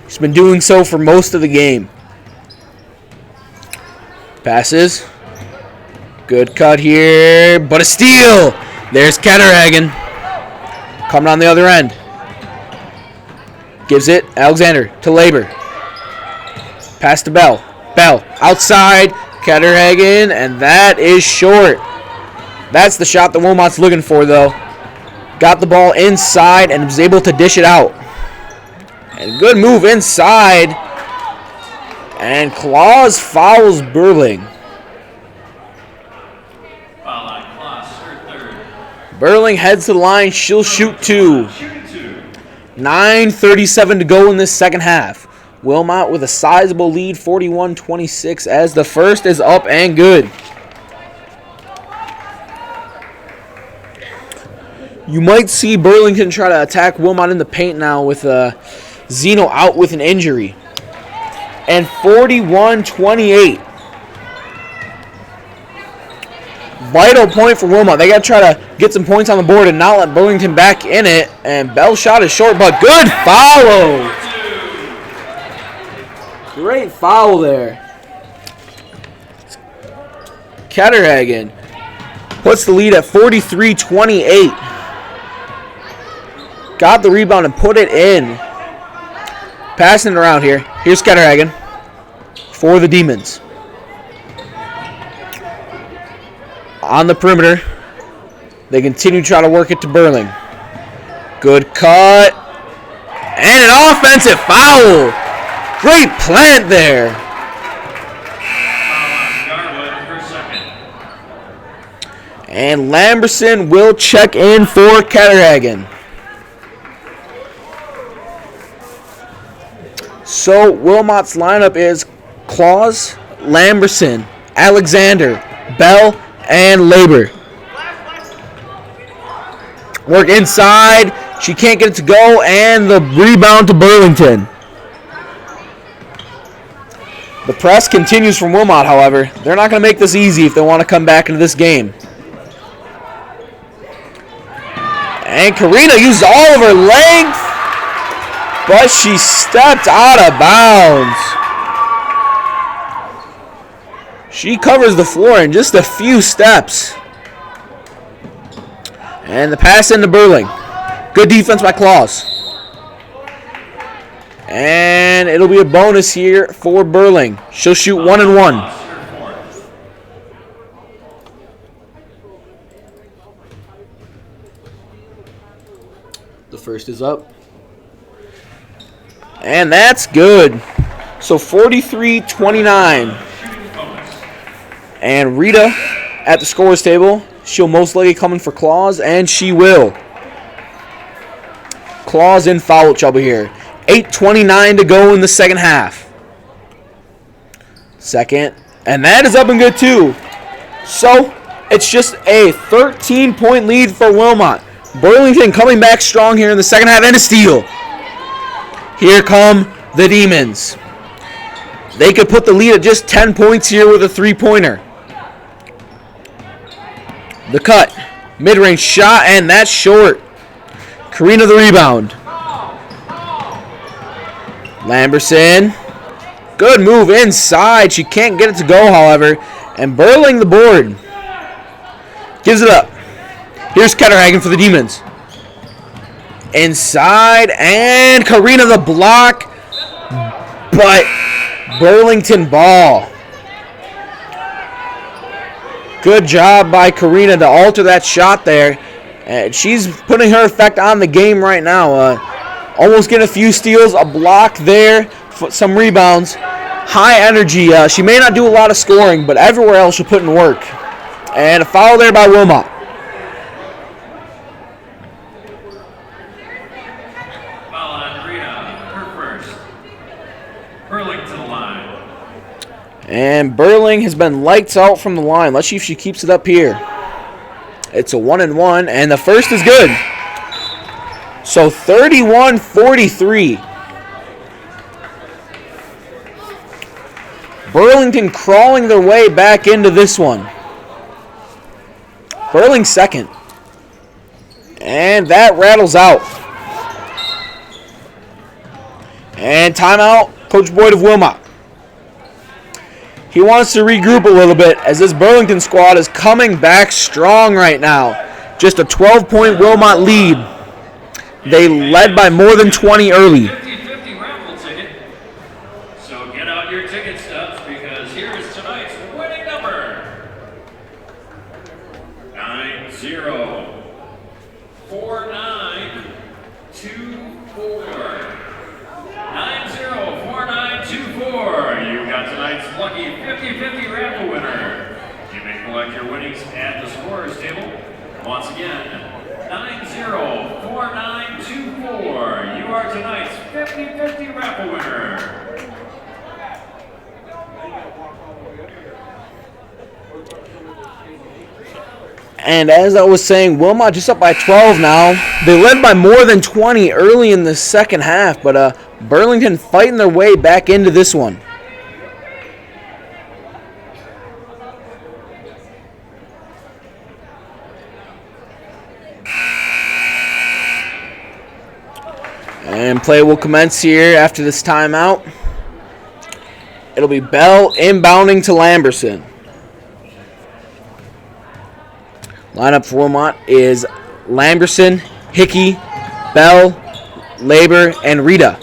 She's been doing so for most of the game. Passes. Good cut here, but a steal. There's Ketterhagen. Coming on the other end. Gives it Alexander to Labor. Pass to Bell. Bell outside. Ketterhagen, and that is short. That's the shot that Wilmot's looking for, though. Got the ball inside and was able to dish it out. And good move inside. And Claus fouls Burling. Foul on Claus, her third. Burling heads to the line. She'll shoot two. 9:37 to go in this second half. Wilmot with a sizable lead, 41-26, as the first is up and good. You might see Burlington try to attack Wilmot in the paint now with Zeno out with an injury. And 41-28. Vital point for Wilmot. They got to try to get some points on the board and not let Burlington back in it. And Bell's shot is short, but good follow. Great foul there. Ketterhagen puts the lead at 43-28. Got the rebound and put it in. Passing it around here. Here's Ketterhagen for the Demons. On the perimeter. They continue to try to work it to Burling. Good cut. And an offensive foul. Great plant there. And Lamberson will check in for Ketterhagen. So Wilmot's lineup is Claus, Lamberson, Alexander, Bell, and Labor. Work inside. She can't get it to go, and the rebound to Burlington. The press continues from Wilmot, however. They're not going to make this easy if they want to come back into this game. And Karina used all of her length, but she stepped out of bounds. She covers the floor in just a few steps. And the pass into Burling. Good defense by Claus. And it'll be a bonus here for Burling. She'll shoot 1 and 1. The first is up. And that's good. So 43-29. And Rita at the scorer's table. She'll most likely come in for Claus, and she will. Claus in foul trouble here. 8:29 to go in the second half. Second. And that is up and good too. So it's just a 13-point lead for Wilmot. Burlington coming back strong here in the second half, and a steal. Here come the Demons. They could put the lead at just 10 points here with a three-pointer. The cut. Mid-range shot, and that's short. Karina the rebound. Lamberson. Good move inside. She can't get it to go, however. And Burling the board. Gives it up. Here's Ketterhagen for the Demons. Inside, and Karina the block. But Burlington ball. Good job by Karina to alter that shot there. And she's putting her effect on the game right now. Almost getting a few steals, a block there, some rebounds. High energy. She may not do a lot of scoring, but everywhere else she'll put in work. And a foul there by Wilmot. Foul on Rita, her first. Burling to the line. And Burling has been lights out from the line. Let's see if she keeps it up here. It's a 1-and-1, and the first is good. So 31-43. Burlington crawling their way back into this one. Burling second. And that rattles out. And timeout, Coach Boyd of Wilmot. He wants to regroup a little bit as this Burlington squad is coming back strong right now. Just a 12-point Wilmot lead. They led by more than 20 early. 50-50 raffle ticket. So get out your ticket stubs because here is tonight's winning number. 904924. 904924. You got tonight's lucky 50-50 raffle winner. You may collect your winnings at the scorer's table. Once again, 904924. You are tonight's 50-50 raffle winner. And as I was saying, Wilmot just up by 12 now. They led by more than 20 early in the second half, but Burlington fighting their way back into this one. And play will commence here after this timeout. It'll be Bell inbounding to Lamberson. Lineup for Wilmot is Lamberson, Hickey, Bell, Labor, and Rita.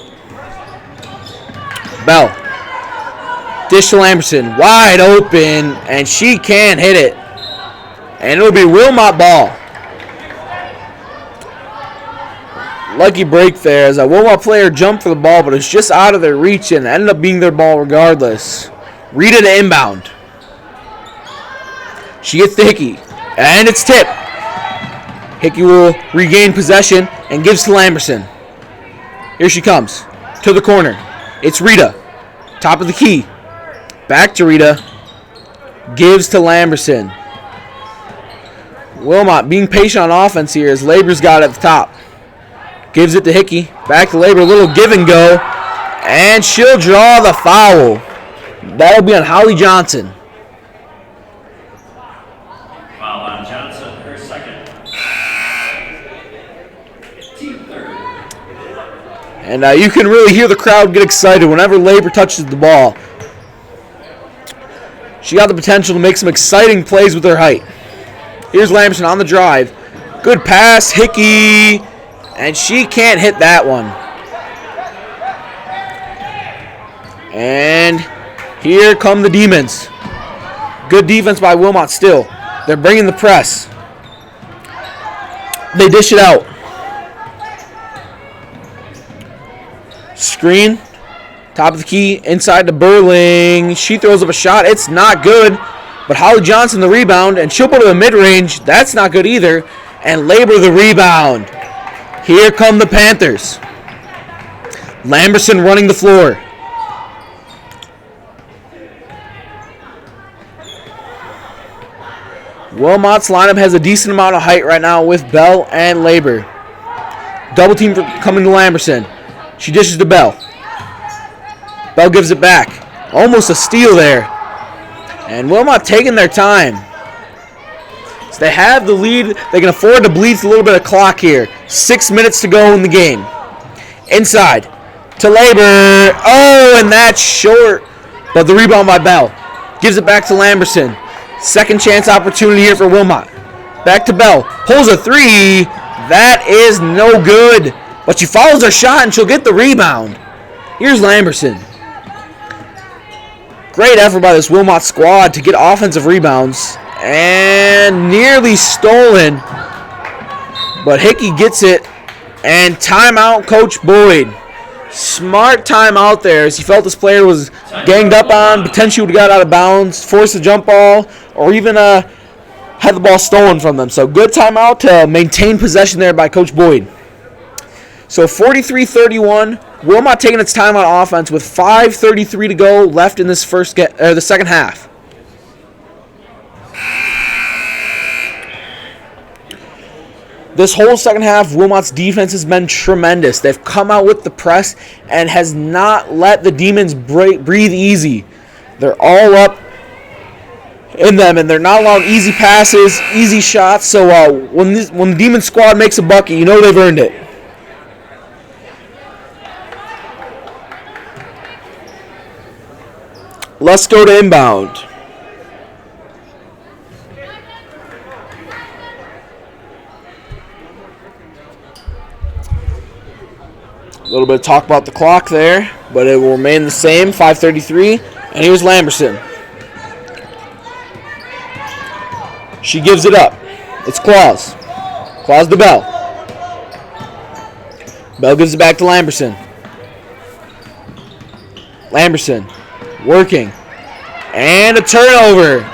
Bell. Dish to Lamberson. Wide open, and she can't hit it. And it'll be Wilmot ball. Lucky break there as a Wilmot player jumped for the ball, but it's just out of their reach and ended up being their ball regardless. Rita to inbound. She gets to Hickey. And it's tipped. Hickey will regain possession and gives to Lamberson. Here she comes. To the corner. It's Rita. Top of the key. Back to Rita. Gives to Lamberson. Wilmot being patient on offense here as Labor's got it at the top. Gives it to Hickey. Back to Labor. A little give and go. And she'll draw the foul. That'll be on Holly Johnson. And you can really hear the crowd get excited whenever Labor touches the ball. She got the potential to make some exciting plays with her height. Here's Lamberson on the drive. Good pass, Hickey. And she can't hit that one. And here come the Demons. Good defense by Wilmot still. They're bringing the press. They dish it out. Screen, top of the key, inside to Burling. She throws up a shot. It's not good, but Holly Johnson the rebound, and she'll go to the mid-range. That's not good either, and Labor the rebound. Here come the Panthers. Lamberson running the floor. Wilmot's lineup has a decent amount of height right now with Bell and Labor. Double team coming to Lamberson. She dishes to Bell. Bell gives it back. Almost a steal there. And Wilmot taking their time. So they have the lead. They can afford to bleed a little bit of clock here. 6 minutes to go in the game. Inside to Labor. Oh, and that's short. But the rebound by Bell. Gives it back to Lamberson. Second chance opportunity here for Wilmot. Back to Bell. Pulls a three. That is no good. But she follows her shot and she'll get the rebound. Here's Lamberson. Great effort by this Wilmot squad to get offensive rebounds. And nearly stolen. But Hickey gets it. And timeout, Coach Boyd. Smart timeout there as he felt this player was ganged up on. Potentially would have got out of bounds, forced a jump ball, or even had the ball stolen from them. So good timeout to maintain possession there by Coach Boyd. So 43-31. Wilmot taking its time on offense with 5:33 to go left in this the second half. This whole second half, Wilmot's defense has been tremendous. They've come out with the press and has not let the Demons breathe easy. They're all up in them, and they're not allowing easy passes, easy shots. So when the Demon squad makes a bucket, you know they've earned it. Let's go to inbound. A little bit of talk about the clock there, but it will remain the same, 5:33. And here's Lamberson. She gives it up. It's Claus. Claus to Bell. Bell gives it back to Lamberson. Lamberson working. And a turnover.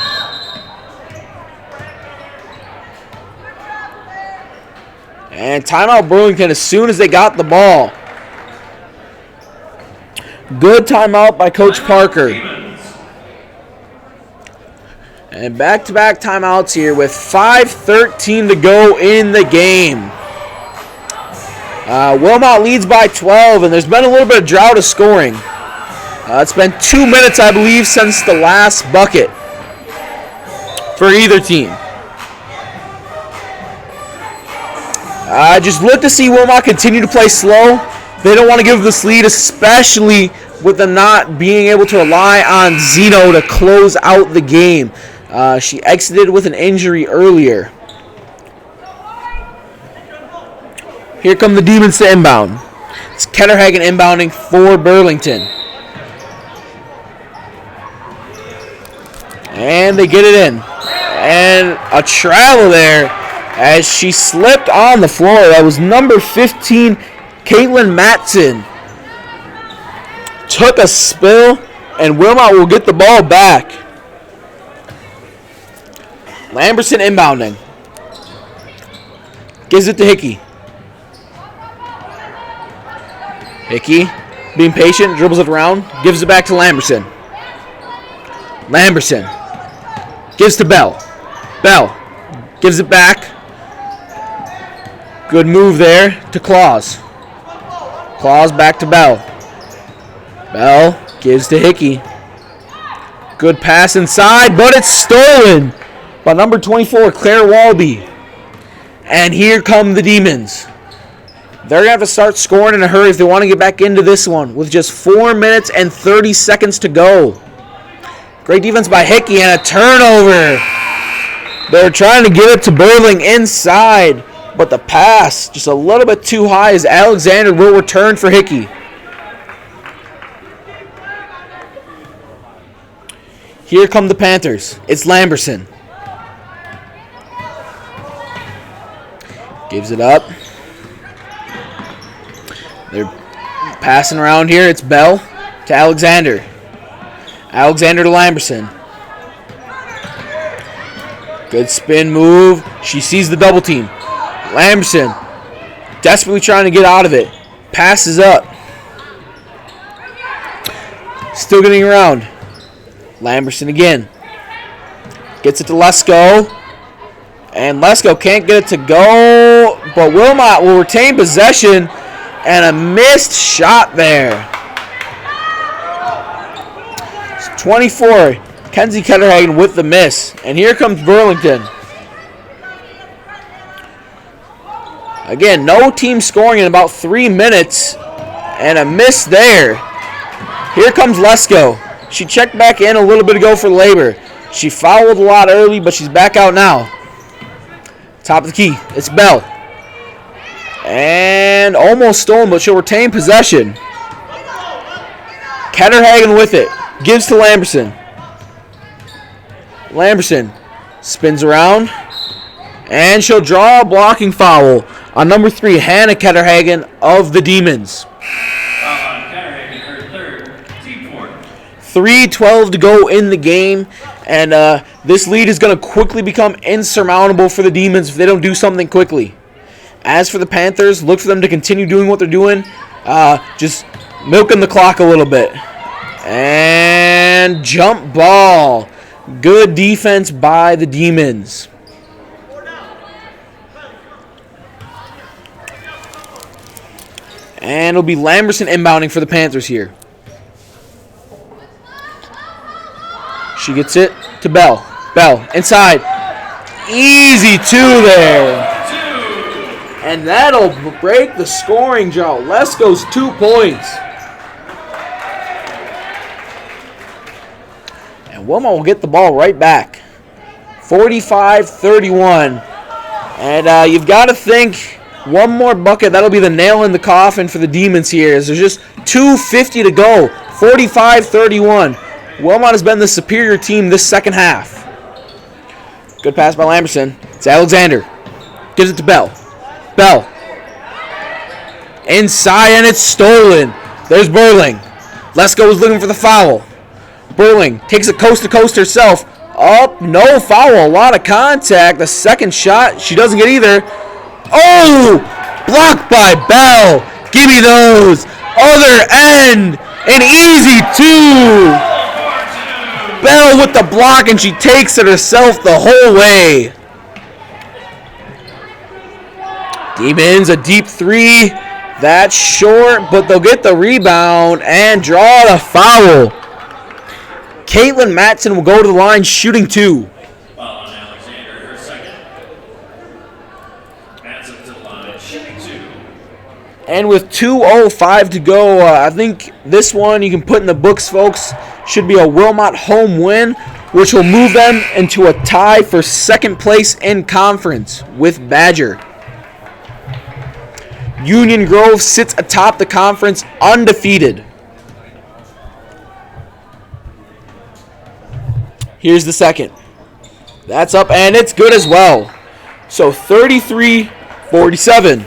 And timeout Burlington as soon as they got the ball. Good timeout by Coach Parker. And back-to-back timeouts here with 5:13 to go in the game. Wilmot leads by 12, and there's been a little bit of drought of scoring. It's been 2 minutes, I believe, since the last bucket for either team. Just look to see Wilmot continue to play slow. They don't want to give this lead, especially with them not being able to rely on Zeno to close out the game. She exited with an injury earlier. Here come the Demons to inbound. It's Ketterhagen inbounding for Burlington. And they get it in. And a travel there as she slipped on the floor. That was number 15, Caitlin Matson. Took a spill, and Wilmot will get the ball back. Lamberson inbounding. Gives it to Hickey. Hickey, being patient, dribbles it around, gives it back to Lamberson. Lamberson gives to Bell. Bell gives it back. Good move there to Claus. Claus back to Bell. Bell gives to Hickey. Good pass inside, but it's stolen by number 24, Claire Walby. And here come the Demons. They're going to have to start scoring in a hurry if they want to get back into this one with just 4 minutes and 30 seconds to go. Great defense by Hickey and a turnover. They're trying to get it to Burling inside, but the pass just a little bit too high as Alexander will return for Hickey. Here come the Panthers. It's Lamberson. Gives it up. They're passing around here. It's Bell to Alexander. Alexander to Lamberson. Good spin move. She sees the double team. Lamberson desperately trying to get out of it. Passes up. Still getting around. Lamberson again. Gets it to Lesko. And Lesko can't get it to go. But Wilmot will retain possession. And a missed shot there. 24. Kenzie Ketterhagen with the miss. And here comes Burlington. Again, no team scoring in about 3 minutes. And a miss there. Here comes Lesko. She checked back in a little bit ago for Labor. She fouled a lot early, but she's back out now. Top of the key. It's Bell. And almost stolen, but she'll retain possession. Ketterhagen with it. Gives to Lamberson. Lamberson spins around. And she'll draw a blocking foul on number 3, Hannah Ketterhagen of the Demons. 3:12 to go in the game. And this lead is going to quickly become insurmountable for the Demons if they don't do something quickly. As for the Panthers, look for them to continue doing what they're doing. Just milking the clock a little bit. And jump ball. Good defense by the Demons. And it'll be Lamberson inbounding for the Panthers here. She gets it to Bell. Bell inside. Easy 2 there. And that'll break the scoring drought. Lesko's 2 points. And Wilmot will get the ball right back. 45-31. And you've got to think one more bucket. That'll be the nail in the coffin for the Demons here. As there's just 2:50 to go. 45-31. Wilmot has been the superior team this second half. Good pass by Lamberson. It's Alexander. Gives it to Bell. Bell. Inside, and it's stolen. There's Burling. Lesko is looking for the foul. Burling takes it coast to coast herself. Up, no foul. A lot of contact. The second shot, she doesn't get either. Oh! Blocked by Bell. Give me those. Other end. An easy 2. Bell with the block, and she takes it herself the whole way. Demons, a deep 3. That's short, but they'll get the rebound and draw the foul. Caitlin Matson will go to the line shooting 2. Foul on Alexander, her second. Matson to the line shooting 2. And with 2:05 to go, I think this one you can put in the books, folks. Should be a Wilmot home win, which will move them into a tie for second place in conference with Badger. Union Grove sits atop the conference undefeated. Here's the second. That's up, and it's good as well. So 33-47.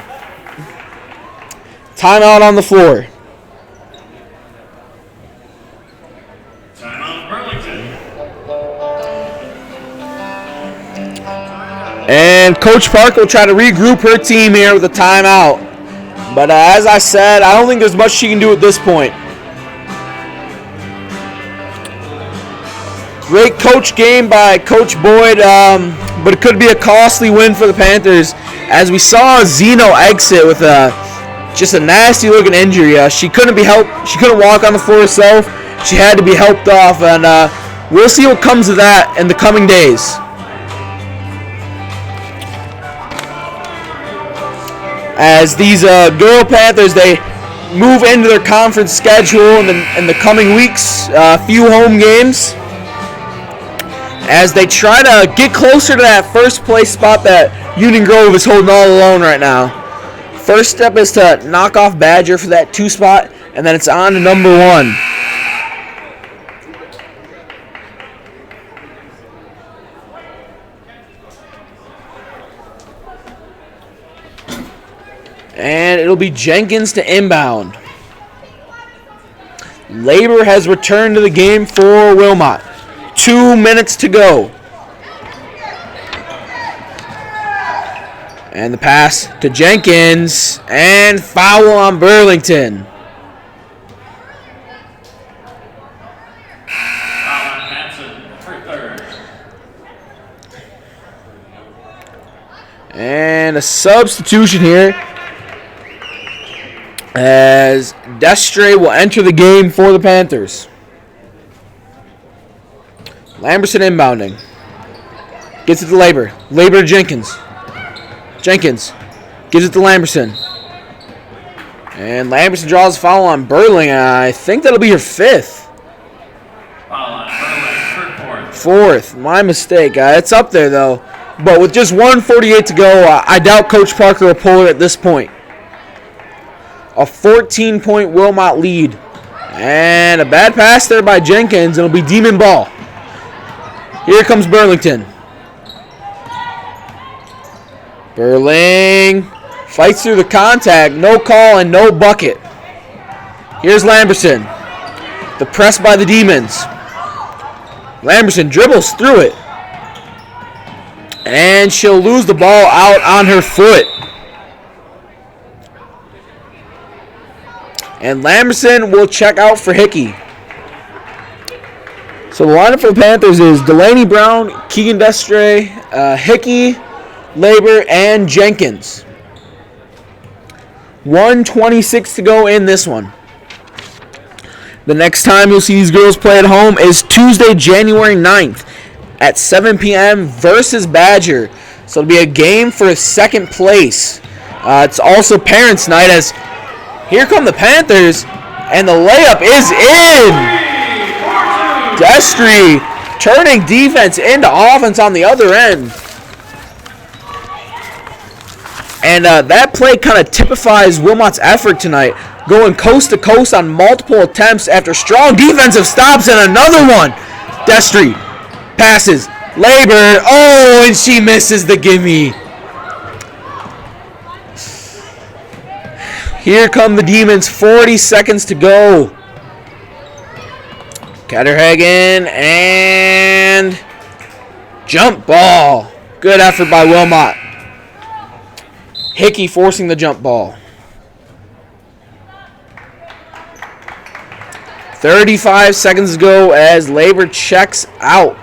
Timeout on the floor. And Coach Park will try to regroup her team here with a timeout. But as I said, I don't think there's much she can do at this point. Great coach game by Coach Boyd, but it could be a costly win for the Panthers. As we saw Zeno exit with just a nasty looking injury. She couldn't be helped. She couldn't walk on the floor herself. She had to be helped off, and we'll see what comes of that in the coming days. As these girl Panthers, they move into their conference schedule in the coming weeks, a few home games, as they try to get closer to that first place spot that Union Grove is holding all alone right now. First step is to knock off Badger for that 2 spot, and then it's on to number 1. And it'll be Jenkins to inbound. Labor has returned to the game for Wilmot. 2 minutes to go. And the pass to Jenkins. And foul on Burlington. And a substitution here, as Destre will enter the game for the Panthers. Lamberson inbounding. Gets it to Labor. Labor to Jenkins. Jenkins gives it to Lamberson. And Lamberson draws a foul on Burling. I think that'll be her 5th. Foul on Burling, Fourth. My mistake. It's up there, though. But with just 1:48 to go, I doubt Coach Parker will pull it at this point. A 14-point Wilmot lead. And a bad pass there by Jenkins. It'll be Demon ball. Here comes Burlington. Burling fights through the contact. No call and no bucket. Here's Lamberson. The press by the Demons. Lamberson dribbles through it. And she'll lose the ball out on her foot. And Lamberson will check out for Hickey. So the lineup for the Panthers is Delaney Brown, Keegan Destre, Hickey, Labor, and Jenkins. 1:26 to go in this one. The next time you'll see these girls play at home is Tuesday, January 9th at 7 p.m. versus Badger. So it'll be a game for second place. It's also Parents' Night as here come the Panthers, and the layup is in. Destry turning defense into offense on the other end. And that play kind of typifies Wilmot's effort tonight, going coast to coast on multiple attempts after strong defensive stops and another one. Destry passes. Labor. Oh, and she misses the gimme. Here come the Demons. 40 seconds to go. Ketterhagen and jump ball. Good effort by Wilmot. Hickey forcing the jump ball. 35 seconds to go as Labor checks out.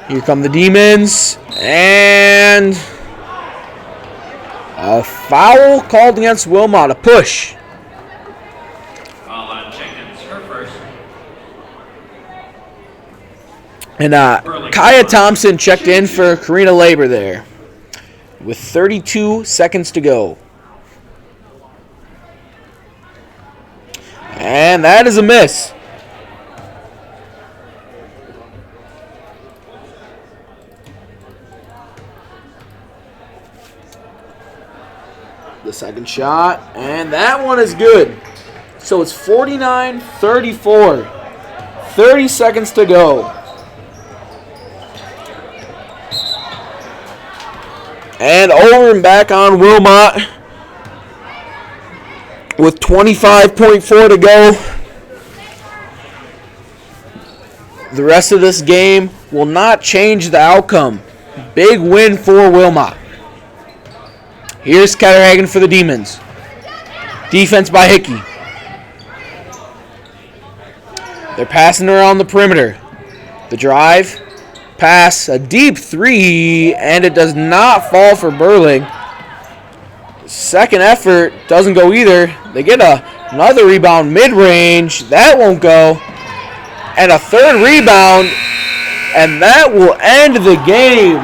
Here come the Demons. And a foul called against Wilmot. A push. Foul on Jenkins, her first. And Kaya Thompson checked in for Karina Labor there with 32 seconds to go. And that is a miss. The second shot, and that one is good. So it's 49-34. 30 seconds to go. And over and back on Wilmot with 25.4 to go. The rest of this game will not change the outcome. Big win for Wilmot. Here's Ketterhagen for the Demons. Defense by Hickey. They're passing around the perimeter. The drive. Pass. A deep three. And it does not fall for Burling. Second effort doesn't go either. They get another rebound mid-range. That won't go. And a third rebound. And that will end the game.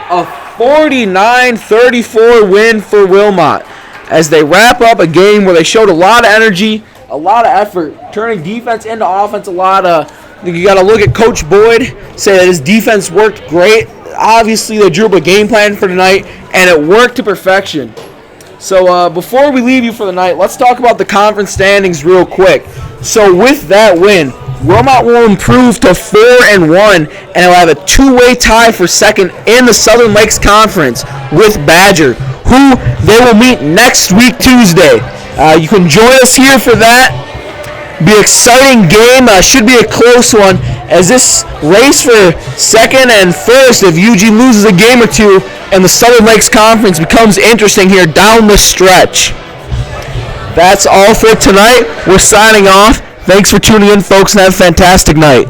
A 49-34 win for Wilmot as they wrap up a game where they showed a lot of energy, a lot of effort, turning defense into offense. You got to look at Coach Boyd, say that his defense worked great. Obviously, they drew up a game plan for tonight, and it worked to perfection. So before we leave you for the night, let's talk about the conference standings real quick. So with that win, Wilmot will improve to 4-1, and it'll have a two-way tie for second in the Southern Lakes Conference with Badger, who they will meet next week, Tuesday. You can join us here for that. Be an exciting game. Should be a close one, as this race for second and first, if UG loses a game or two, and the Southern Lakes Conference becomes interesting here down the stretch. That's all for tonight. We're signing off. Thanks for tuning in, folks, and have a fantastic night.